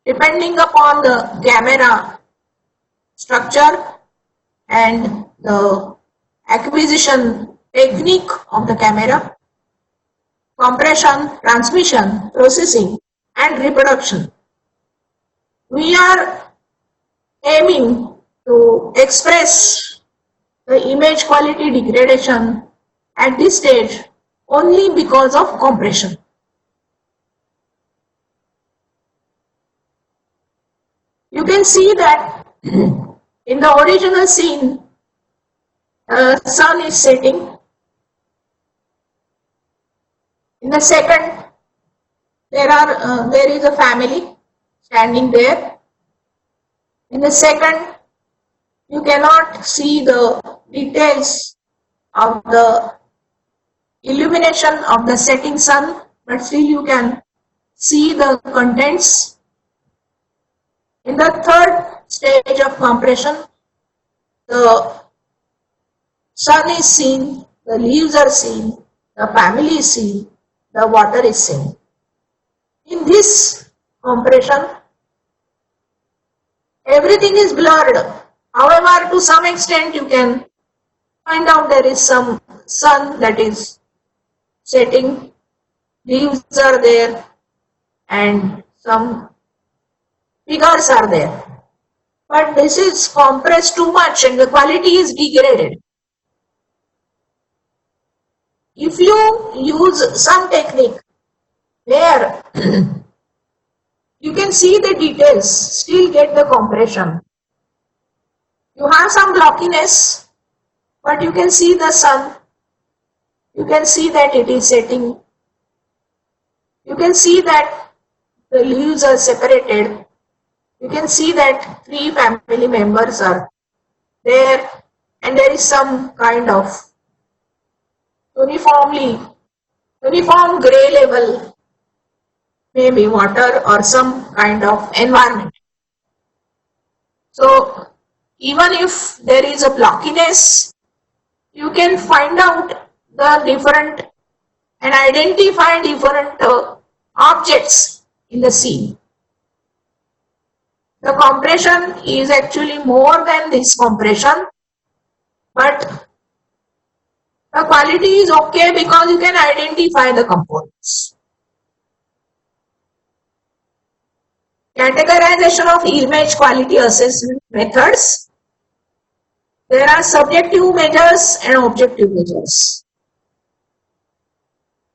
Speaker 3: depending upon the camera structure and the acquisition technique of the camera, compression, transmission, processing, and reproduction. We are aiming to express the image quality degradation at this stage only because of compression. You can see that in the original scene, the sun is setting. In the second, there is a family standing there. In the second, you cannot see the details of the illumination of the setting sun, but still you can see the contents. In the third stage of compression, the sun is seen, the leaves are seen, the family is seen, the water is seen. In this compression, everything is blurred. However, to some extent you can find out there is some sun that is setting, leaves are there, and some figures are there. But this is compressed too much and the quality is degraded. If you use some technique where you can see the details, still get the compression. You have some blockiness, but you can see the sun. You can see that it is setting. You can see that the leaves are separated. You can see that 3 family members are there, and there is some kind of uniform gray level, maybe water or some kind of environment. So even if there is a blockiness, you can find out the different and identify different objects in the scene. The compression is actually more than this compression, but the quality is okay because you can identify the components. Categorization of image quality assessment methods. There are subjective measures and objective measures.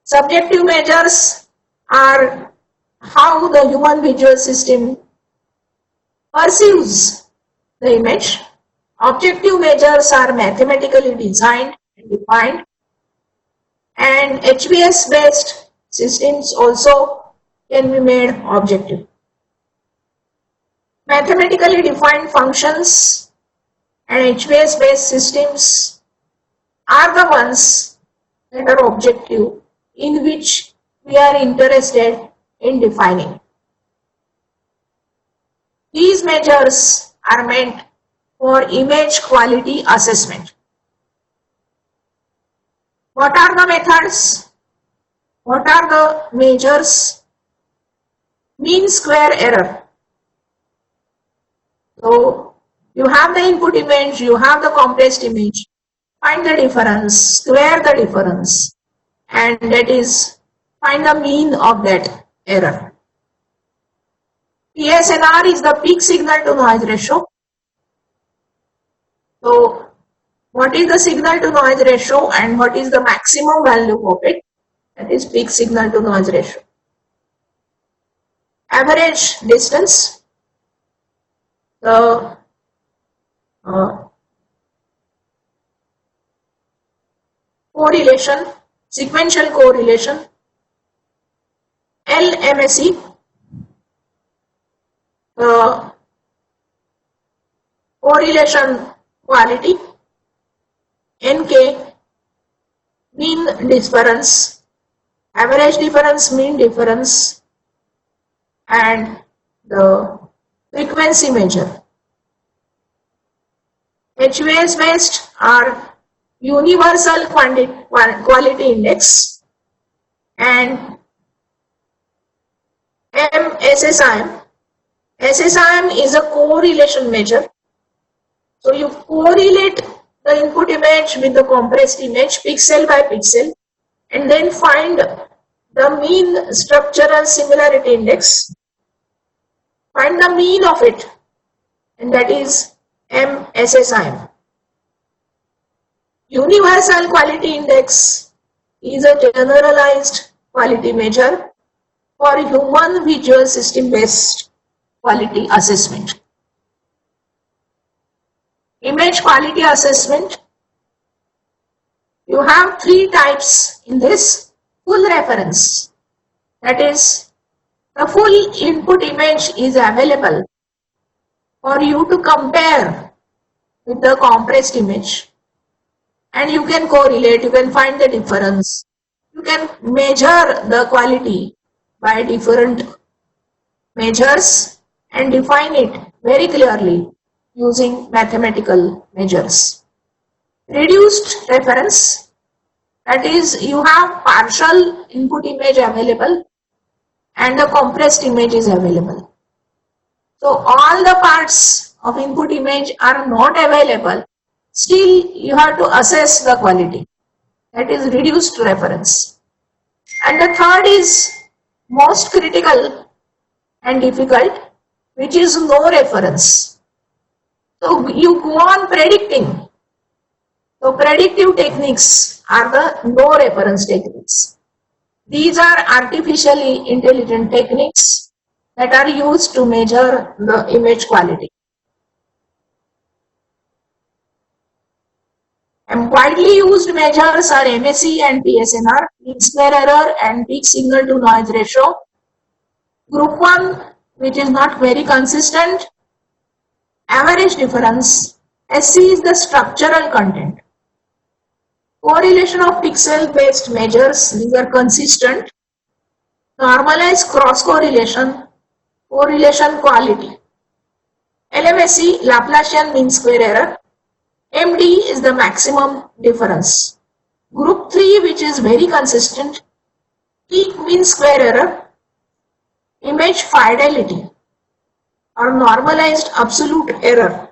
Speaker 3: Subjective measures are how the human visual system perceives the image. Objective measures are mathematically designed and defined, and HBS based systems also can be made objective. Mathematically defined functions and HBS based systems are the ones that are objective, in which we are interested in defining. These measures are meant for image quality assessment. What are the methods? What are the measures? Mean square error. So you have the input image, you have the compressed image. Find the difference, square the difference, and that is find the mean of that error. PSNR is the peak signal to noise ratio. So what is the signal to noise ratio and what is the maximum value of it? That is peak signal to noise ratio. Average distance. The correlation, sequential correlation, LMSE, correlation quality, NK, mean difference, average difference, mean difference, and the frequency measure. HVS based are universal quality index and MSSIM. SSIM is a correlation measure. So you correlate the input image with the compressed image pixel by pixel and then find the mean structural similarity index. Find the mean of it, and that is MSSIM. Universal quality index is a generalized quality measure for human visual system based quality assessment. Image quality assessment. You have three types in this. Full reference, that is, the full input image is available for you to compare with the compressed image, and you can correlate, you can find the difference, you can measure the quality by different measures and define it very clearly using mathematical measures. Reduced reference, that is, you have partial input image available and the compressed image is available. So all the parts of input image are not available. Still you have to assess the quality. That is reduced reference. And the third is most critical and difficult, which is no reference. So you go on predicting. So predictive techniques are the no reference techniques. These are artificially intelligent techniques that are used to measure the image quality. And widely used measures are MSE and PSNR, mean square error and peak signal to noise ratio. Group 1, which is not very consistent, average difference. SC is the structural content. Correlation of pixel based measures, these are consistent. Normalized cross correlation, correlation quality. LMSE, Laplacian mean square error. MD is the maximum difference. Group 3, which is very consistent, peak mean square error. Image fidelity or normalized absolute error.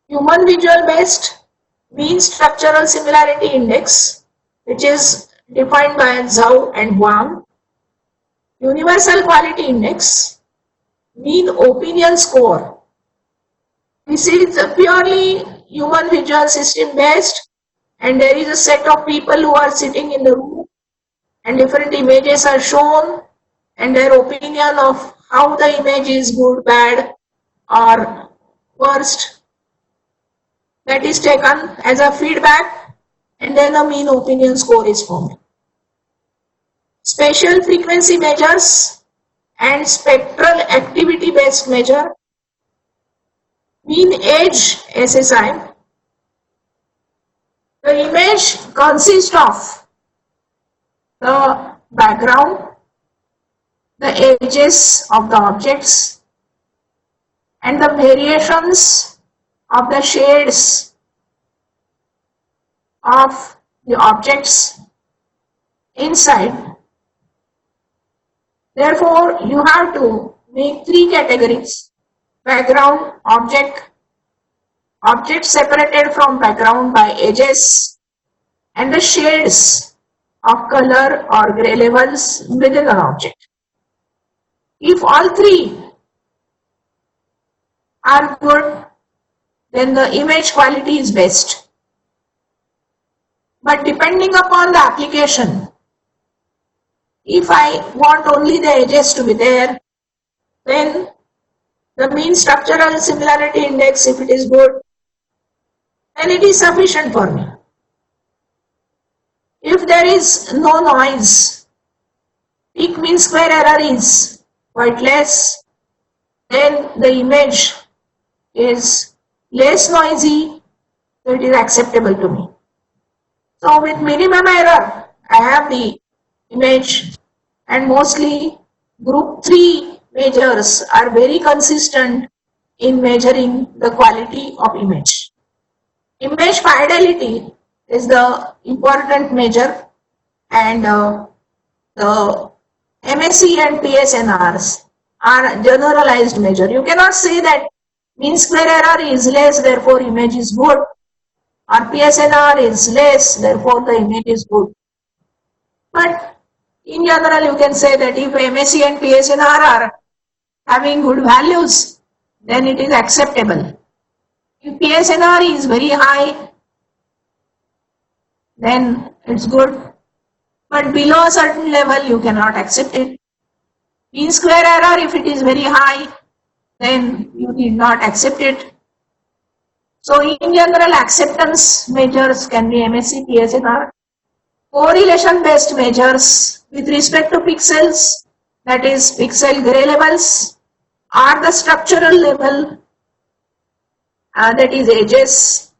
Speaker 3: Human visual based, mean structural similarity index, which is defined by Zhou and Wang. Universal quality index, mean opinion score. This is purely human visual system based, and there is a set of people who are sitting in the room and different images are shown and their opinion of how the image is good, bad or worst, that is taken as a feedback, and then a mean opinion score is formed. Spatial frequency measures and spectral activity based measure. Mean age SSI. The image consists of the background, the edges of the objects, and the variations of the shades of the objects inside. Therefore, you have to make three categories: background, object separated from background by edges, and the shades of color or gray levels within an object. If all three are good, then the image quality is best. But depending upon the application, if I want only the edges to be there, then the mean structural similarity index, if it is good, then it is sufficient for me. If there is no noise, peak mean square error is quite less, then the image is less noisy, so it is acceptable to me. So with minimum error, I have the image, and mostly group 3 measures are very consistent in measuring the quality of image. Image fidelity is the important measure, and the MSE and PSNRs are generalized measure. You cannot say that mean square error is less, therefore image is good, or PSNR is less, therefore the image is good. But in general, you can say that if MSE and PSNR are having good values, then it is acceptable. If PSNR is very high, then it's good. But below a certain level, you cannot accept it. Mean square error, if it is very high, then you need not accept it. So in general, acceptance measures can be MSE, PSNR. Correlation based measures with respect to pixels, that is pixel gray levels, or the structural level, that is edges.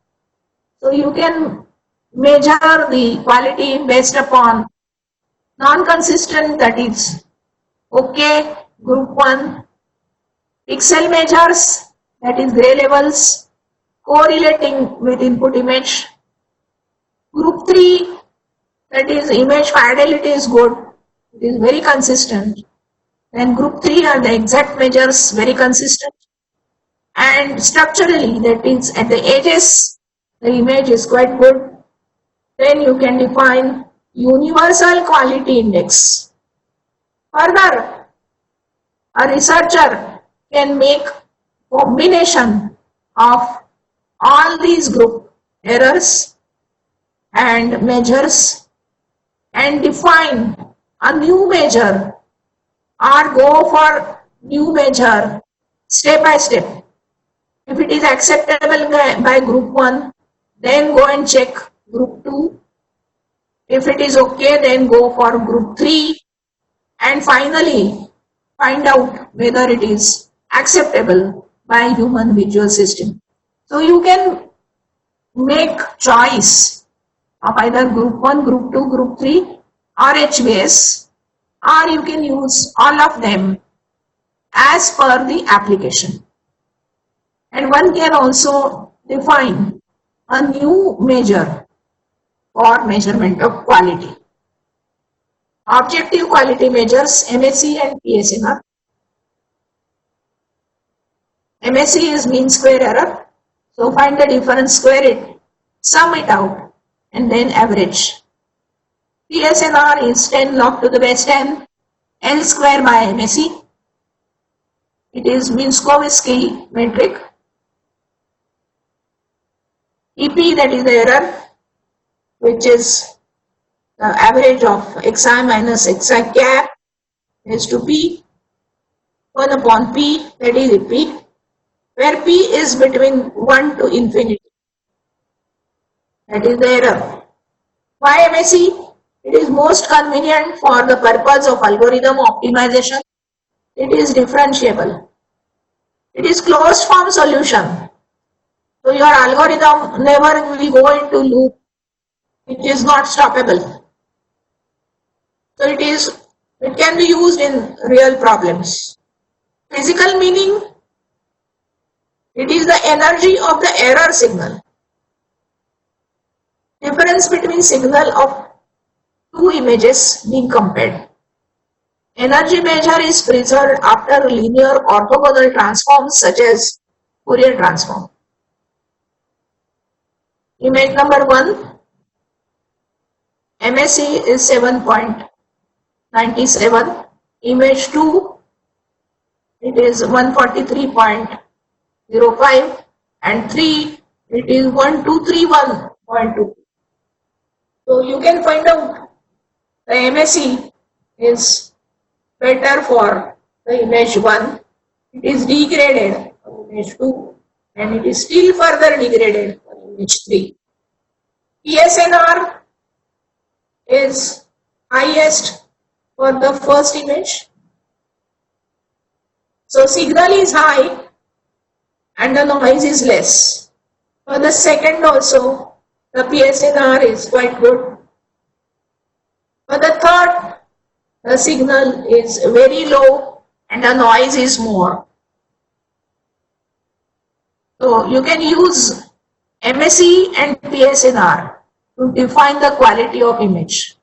Speaker 3: So you can measure the quality based upon non-consistent, that is OK, group 1, pixel measures, that is gray levels, correlating with input image, group 3, that is image fidelity is good, it is very consistent, then group 3 are the exact measures, very consistent, and structurally, that is at the edges, the image is quite good. Then you can define universal quality index. Further, a researcher can make combination of all these group errors and measures and define a new measure or go for new measure step by step. If it is acceptable by group 1, then go and check group 2. If it is okay, then go for group 3, and finally find out whether it is acceptable by human visual system. So you can make choice of either group 1, group 2, group 3 or HBS, or you can use all of them as per the application. And one can also define a new measure for measurement of quality. Objective quality measures, MSE and PSNR. MSE is mean square error. So find the difference, square it, sum it out, and then average. PSNR is 10 log to the base 10, L square by MSE. It is Minkowski metric. EP, that is the error, which is the average of xi minus xi cap is to P, 1 upon P, that is EP, where P is between 1 to infinity. That is the error. Why MSE? It is most convenient for the purpose of algorithm optimization. It is differentiable. It is closed form solution. So your algorithm never will go into loop. It is not stoppable. So it can be used in real problems. Physical meaning, it is the energy of the error signal. Difference between signal of two images being compared. Energy measure is preserved after linear orthogonal transforms such as Fourier transform. Image number 1, MSE is 7.97. Image 2, it is 143.05, and 3, it is 1231.2. So you can find out the MSE is better for the image 1, it is degraded for image 2, and it is still further degraded for image 3. PSNR is highest for the first image. So signal is high and the noise is less. For the second also, the PSNR is quite good. For the third, the signal is very low and the noise is more. So you can use MSE and PSNR to define the quality of image.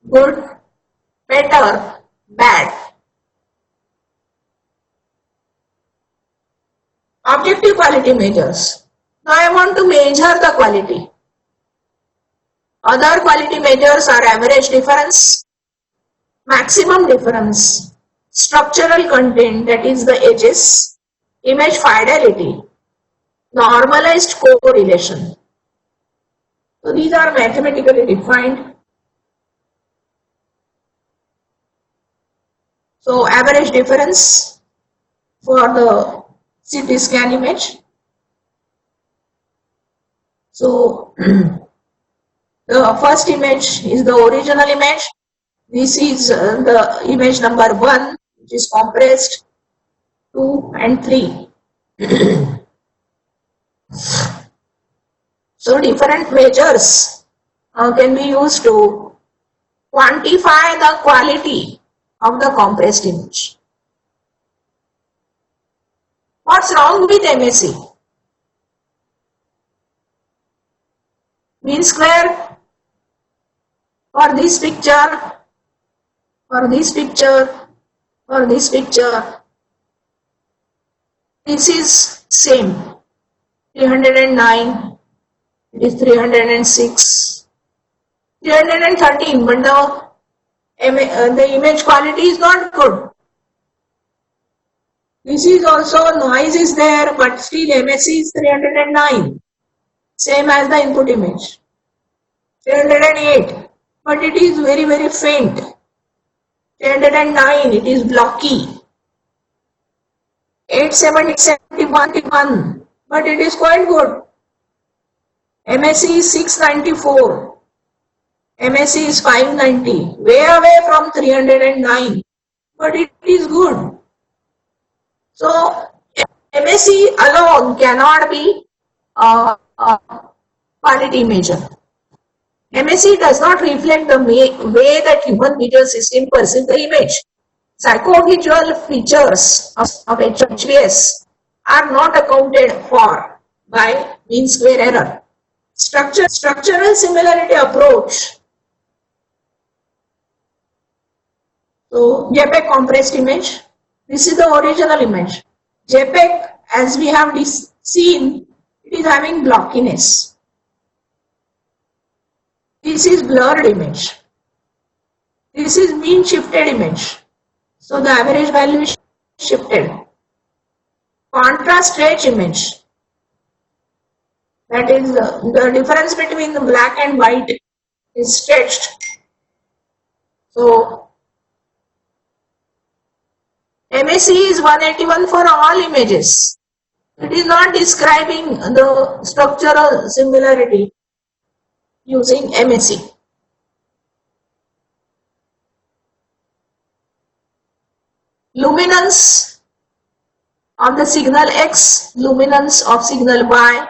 Speaker 3: Good, better, bad. Objective quality measures. Now I want to measure the quality. Other quality measures are average difference, maximum difference, structural content, that is the edges, image fidelity, normalized correlation. So these are mathematically defined. So average difference for the CT scan image. So the first image is the original image. This is the image number 1, which is compressed, 2 and 3. So different measures can be used to quantify the quality of the compressed image. What's wrong with MSE? Mean square for this picture, for this picture, for this picture. This is same. 309, it is 306, 313, but the image quality is not good. This is also noise is there, but still MSE is 309, same as the input image. 308, but it is very faint. 309, it is blocky. 871, but it is quite good. MSE is 694. MSE is 590, way away from 309, but it is good. So MSE alone cannot be a quality measure. MSE does not reflect the way that human visual system perceives the image. Psychovisual features of HVS are not accounted for by mean square error. Structural similarity approach. So JPEG compressed image. This is the original image. JPEG, as we have seen, it is having blockiness. This is blurred image. This is mean shifted image. So the average value is shifted. Contrast stretch image. That is the difference between the black and white is stretched. So MSE is 181 for all images. It is not describing the structural similarity using MSE. Luminance of the signal X, luminance of signal Y.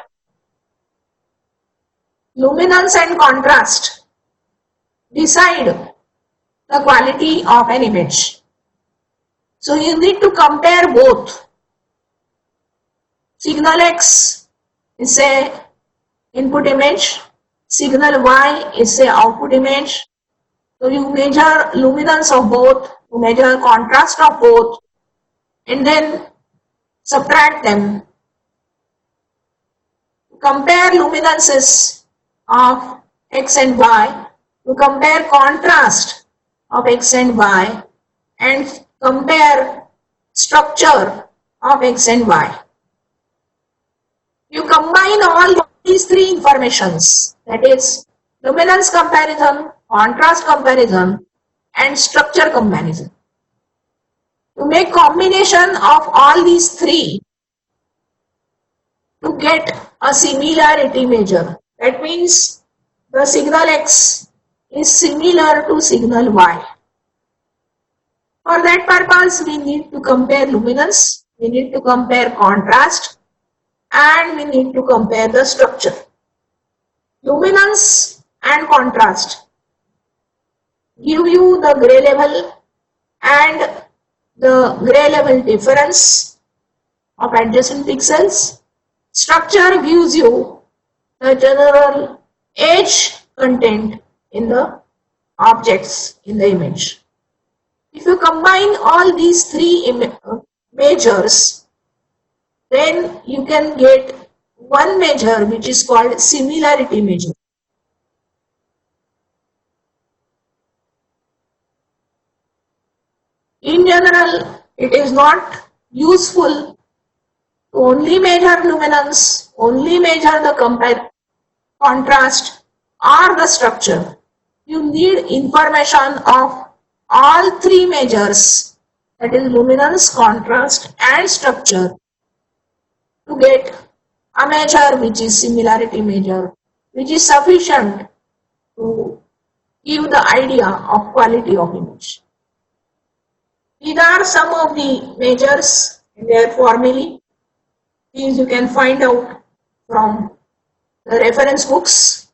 Speaker 3: Luminance and contrast decide the quality of an image. So you need to compare both. Signal X is a input image, signal Y is a output image. So you measure luminance of both, you measure contrast of both, and then subtract them. Compare luminances of X and Y, you compare contrast of X and Y, and compare structure of X and Y. You combine all these three informations, that is luminance comparison, contrast comparison, and structure comparison. You make combination of all these three to get a similarity measure. That means the signal X is similar to signal Y. For that purpose, we need to compare luminance, we need to compare contrast, and we need to compare the structure. Luminance and contrast give you the gray level and the gray level difference of adjacent pixels. Structure gives you the general edge content in the objects in the image. If you combine all these three measures, then you can get one measure which is called similarity measure. In general, it is not useful to only measure luminance, only measure the contrast or the structure. You need information of all three measures, that is luminance, contrast, and structure, to get a measure which is similarity measure, which is sufficient to give the idea of quality of image. These are some of the measures and their formulae. These you can find out from the reference books.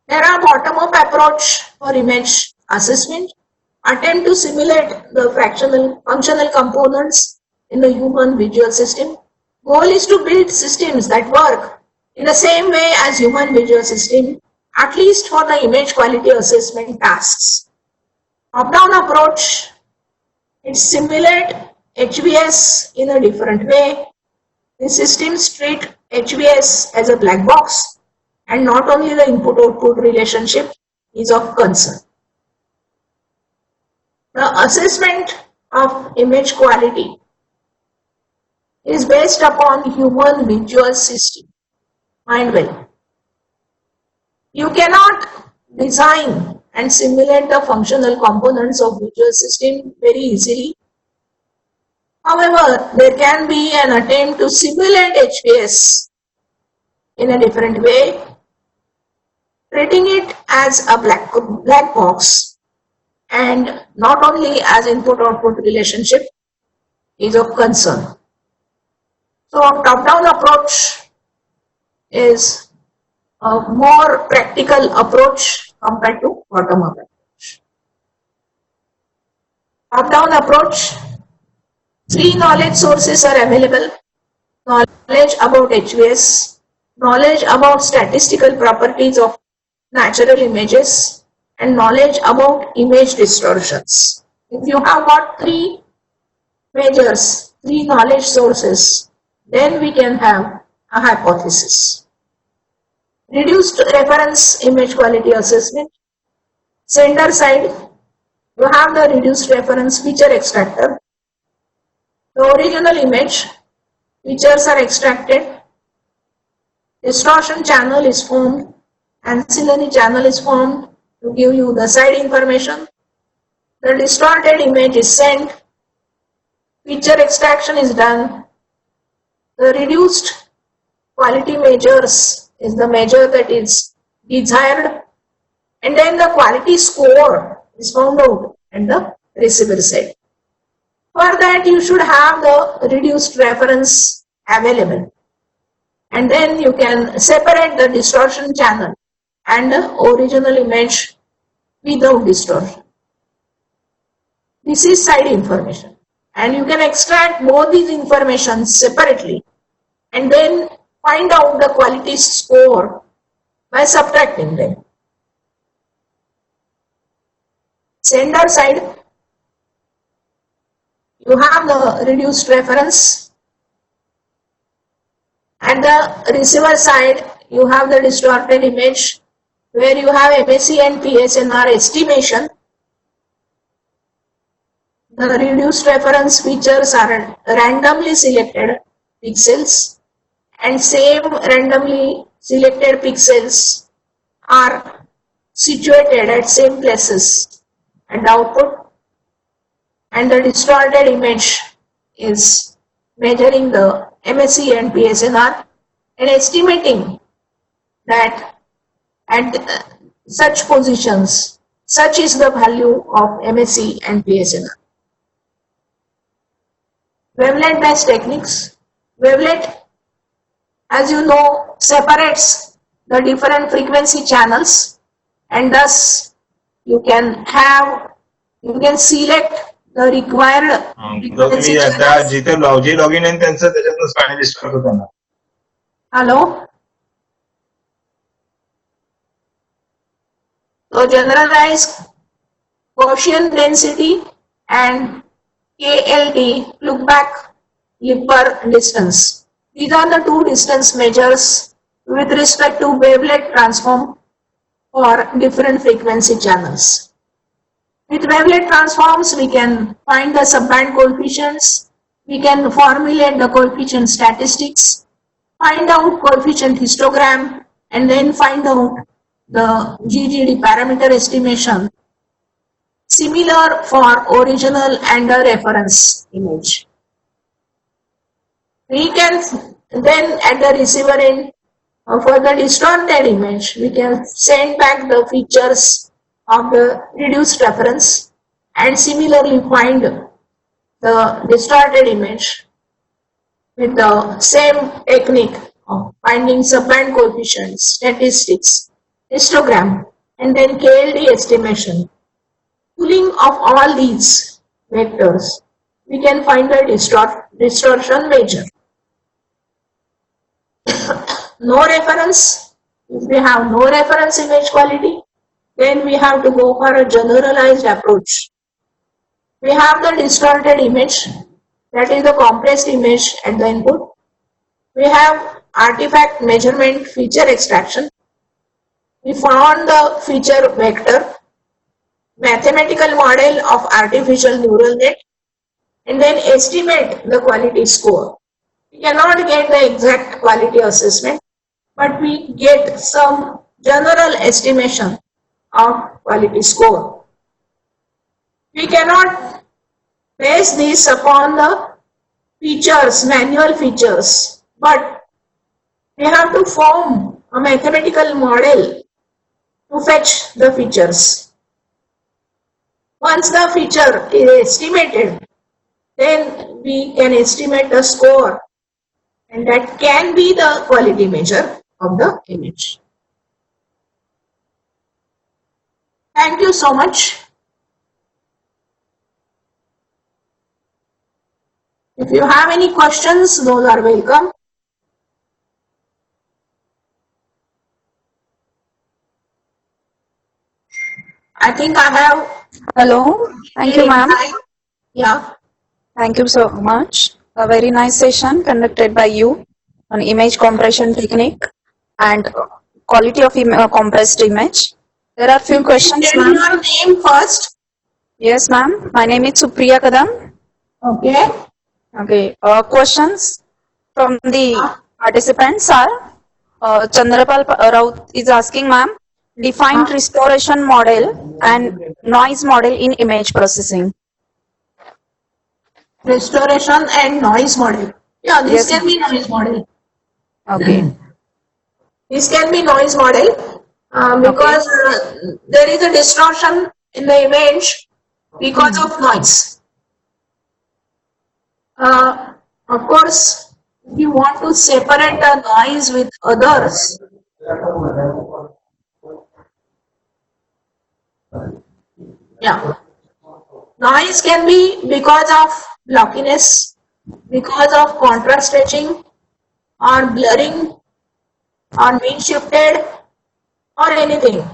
Speaker 3: There are bottom-up approach for image assessment, attempt to simulate the functional components in the human visual system. Goal is to build systems that work in the same way as human visual system, at least for the image quality assessment tasks. Top-down approach, it simulates HVS in a different way. The systems treat HVS as a black box, and not only the input-output relationship is of concern. The assessment of image quality is based upon human visual system. Mind well. You cannot design and simulate the functional components of visual system very easily. However, there can be an attempt to simulate HVS in a different way, treating it as a black box, and not only as input-output relationship is of concern. So a top-down approach is a more practical approach compared to bottom-up approach. Top-down approach, three knowledge sources are available: knowledge about HVS, knowledge about statistical properties of natural images, and knowledge about image distortions. If you have got three measures, three knowledge sources, then we can have a hypothesis. Reduced reference image quality assessment. Sender side, you have the reduced reference feature extractor. The original image features are extracted. Distortion channel is formed. Ancillary channel is formed to give you the side information. The distorted image is sent. Feature extraction is done. The reduced quality measures is the measure that is desired, and then the quality score is found out at the receiver side. For that, you should have the reduced reference available, and then you can separate the distortion channel and the original image without distortion. This is side information, and you can extract both these informations separately and then find out the quality score by subtracting them. Sender side, you have the reduced reference. At the receiver side, you have the distorted image where you have MSE and PSNR estimation. The reduced reference features are randomly selected pixels, and same randomly selected pixels are situated at same places at the output, and the distorted image is measuring the MSE and PSNR and estimating that at such positions, such is the value of MSE and PSNR. Wavelet based techniques. Wavelet, as you know, separates the different frequency channels, and thus you can select the required
Speaker 1: तुम्ही
Speaker 3: frequency
Speaker 1: आता
Speaker 3: channels.
Speaker 1: जिथे जे login आहे त्यांचं त्याच्यातूनच panellist करतो त्यांना.
Speaker 3: Hello? So generalized Gaussian density and KLD, look back Lipper distance. These are the two distance measures with respect to wavelet transform for different frequency channels. With wavelet transforms, we can find the subband coefficients, we can formulate the coefficient statistics, find out coefficient histogram, and then find out the GGD parameter estimation, similar for original and the reference image. We can then at the receiver end, for the distorted image, we can send back the features of the reduced reference and similarly find the distorted image with the same technique of finding subband coefficients, statistics, histogram, and then KLD estimation. Pulling of all these vectors, we can find the distortion measure. No reference. If we have no reference image quality, then we have to go for a generalized approach. We have the distorted image, that is the compressed image at the input. We have artifact measurement feature extraction. We found the feature vector, mathematical model of artificial neural net, and then estimate the quality score. We cannot get the exact quality assessment, but we get some general estimation of quality score. We cannot base this upon the features, manual features, but we have to form a mathematical model to fetch the features. Once the feature is estimated, then we can estimate the score, and that can be the quality measure of the image. Thank you so much. If you have any questions, those are welcome. I think I have.
Speaker 5: Hello. Thank you, ma'am.
Speaker 3: Yeah.
Speaker 5: Thank you so much. A very nice session conducted by you on image compression technique and quality of compressed image. There are few questions,
Speaker 3: Tell
Speaker 5: ma'am.
Speaker 3: your name first.
Speaker 5: Yes, ma'am. My name is Supriya Kadam.
Speaker 3: Okay.
Speaker 5: Okay. Questions from the participants are Chandrapal Raut is asking, ma'am, define restoration model and noise model in image processing.
Speaker 3: Restoration and noise model. Yeah, this
Speaker 5: Yes,
Speaker 3: can be noise model.
Speaker 5: Okay.
Speaker 3: This can be noise model because there is a distortion in the image because of noise. Of course, if you want to separate the noise with others, Yeah. Noise can be because of blockiness, because of contrast stretching, or blurring, or being shifted, or anything.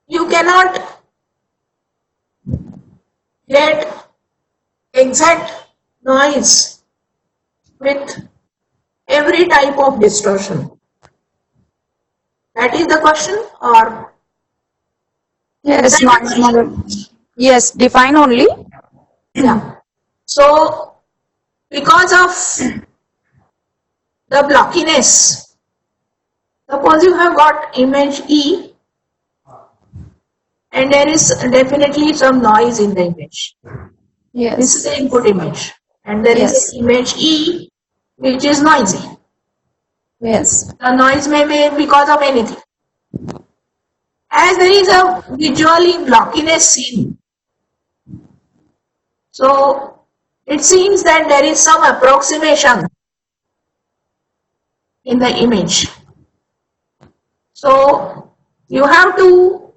Speaker 3: You cannot get exact noise with every type of distortion. That is the question, or
Speaker 5: Yes,
Speaker 3: is that the
Speaker 5: noise
Speaker 3: question?
Speaker 5: model. Yes, define only.
Speaker 3: Yeah. So because of the blockiness, suppose you have got image E and there is definitely some noise in the image. This is
Speaker 5: Yes.
Speaker 3: the input image and there is
Speaker 5: Yes.
Speaker 3: an image E which is noisy.
Speaker 5: Yes.
Speaker 3: The noise may be because of anything. As there is a visually blockiness seen, so it seems that there is some approximation in the image. So you have to,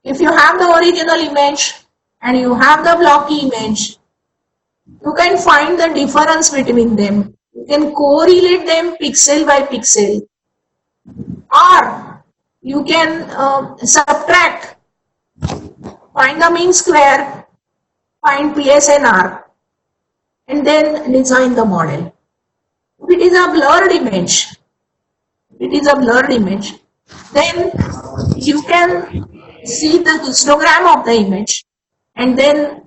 Speaker 3: if you have the original image and you have the blocky image, you can find the difference between them. You can correlate them pixel by pixel, or you can subtract, find the mean square, find PSNR, and then design the model. If it is a blurred image, then you can see the histogram of the image and then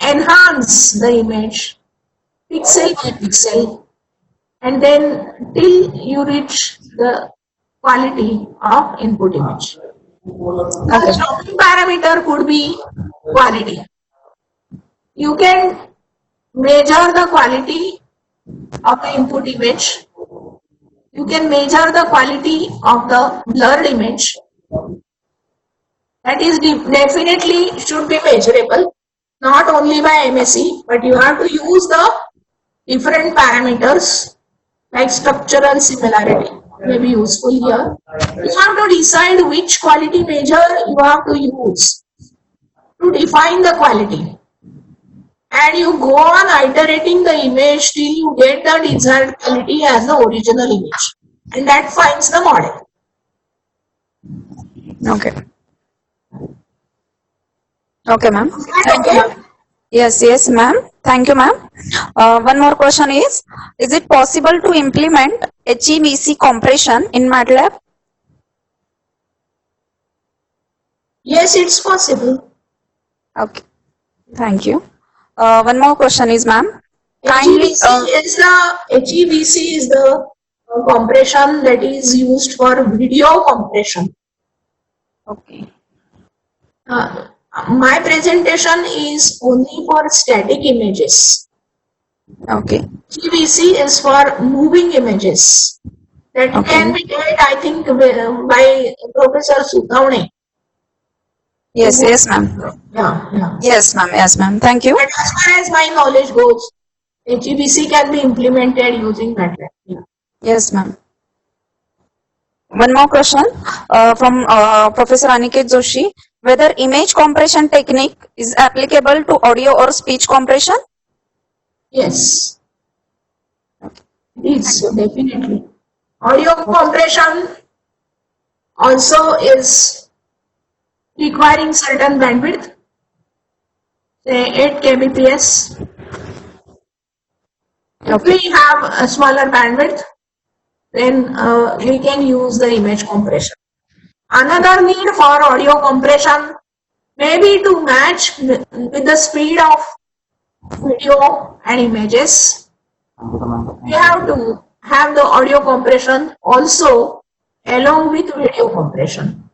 Speaker 3: enhance the image pixel by pixel, and then till you reach the quality of input image. The stopping parameter could be quality. You can measure the quality of the input image. You can measure the quality of the blurred image. That is definitely should be measurable, not only by MSE, but you have to use the different parameters like structural similarity may be useful here. You have to decide which quality measure you have to use to define the quality. And you go on iterating the image till you get the desired quality as the original image. And that finds the model.
Speaker 5: Okay. Okay, ma'am.
Speaker 3: Is that
Speaker 5: Thank you,
Speaker 3: okay?
Speaker 5: ma'am. Yes, ma'am. Thank you, ma'am. One more question is it possible to implement HEVC compression in MATLAB?
Speaker 3: Yes, it's possible.
Speaker 5: Okay. Thank you. One more question is, ma'am. Kindly,
Speaker 3: HEVC is the compression that is used for video compression.
Speaker 5: okay.
Speaker 3: My presentation is only for static images.
Speaker 5: Okay.
Speaker 3: HEVC is for moving images. That
Speaker 5: Okay.
Speaker 3: can be done, I think, by Professor Sudhavne.
Speaker 5: Yes, ma'am.
Speaker 3: Yeah.
Speaker 5: Yes, ma'am. Thank you.
Speaker 3: But as far as my knowledge goes, HEVC can be implemented using MATLAB. Yeah.
Speaker 5: Yes, ma'am. One more question from Professor Aniket Joshi. Whether image compression technique is applicable to audio or speech compression?
Speaker 3: Yes. It is definitely. Audio compression also is requiring certain bandwidth, say 8 kbps. If we have a smaller bandwidth, then we can use the image compression. Another need for audio compression may be to match with the speed of video and images. We have to have the audio compression also along with video compression,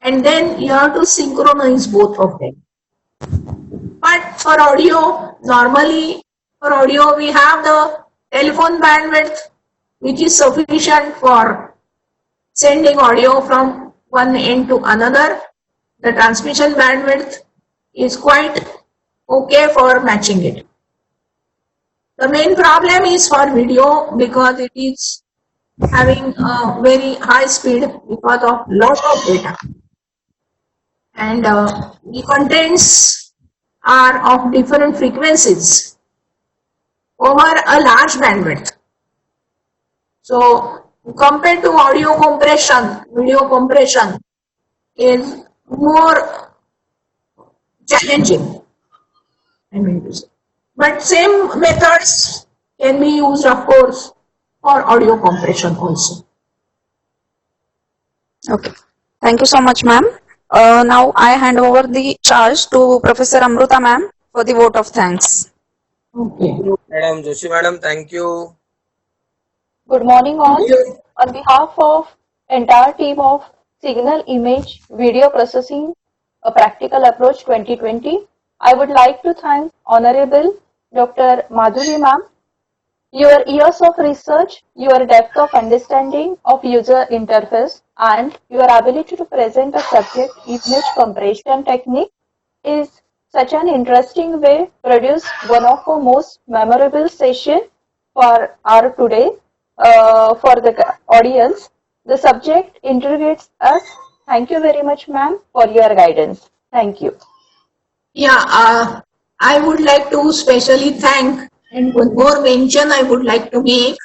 Speaker 3: and then you have to synchronize both of them. But for audio, normally for audio we have the telephone bandwidth which is sufficient for sending audio from one end to another. The transmission bandwidth is quite okay for matching it. The main problem is for video because it is having a very high speed because of lot of data. and the contents are of different frequencies over a large bandwidth. So compared to audio compression, video compression is more challenging. I mean to say. But same methods can be used, of course, for audio compression also.
Speaker 5: Okay. Thank you so much, ma'am. Now I hand over the charge to Professor Amruta, ma'am, for the vote of thanks.
Speaker 3: Okay.
Speaker 6: Madam Joshi, madam, thank you.
Speaker 2: Good morning all.
Speaker 3: Thank you.
Speaker 2: On behalf of entire team of Signal Image Video Processing, a Practical Approach 2020, I would like to thank Honorable Dr. Madhuri ma'am. Your years of research, your depth of understanding of user interface, and your ability to present a subject image compression technique is such an interesting way produce one of our most memorable session for our today for the audience. The subject integrates us. Thank you very much, ma'am, for your guidance. Thank you.
Speaker 3: Yeah, I would like to specially thank, and one more mention I would like to make.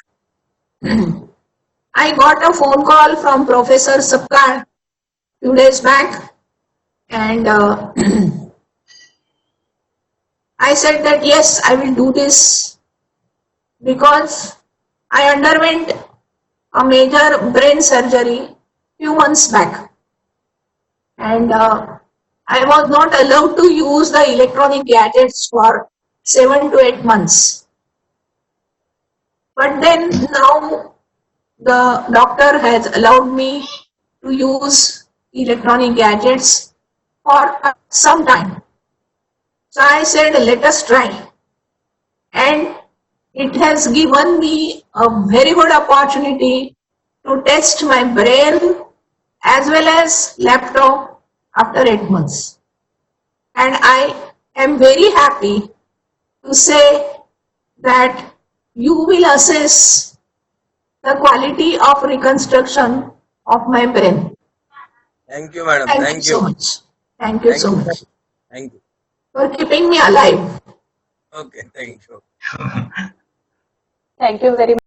Speaker 3: I got a phone call from Professor Sapkar 2 days back, and I said that yes, I will do this because I underwent a major brain surgery few months back, and I was not allowed to use the electronic gadgets for 7 to 8 months. But then now the doctor has allowed me to use electronic gadgets for some time. So I said, let us try. And it has given me a very good opportunity to test my brain as well as laptop after 8 months. And I am very happy to say that you will assess the quality of reconstruction of my brain.
Speaker 6: Thank you, madam.
Speaker 3: Thank you
Speaker 6: Thank
Speaker 3: so
Speaker 6: you.
Speaker 3: much. Thank you so much
Speaker 6: Thank you.
Speaker 3: for keeping me alive.
Speaker 6: Okay, thank you.
Speaker 2: Thank you very much.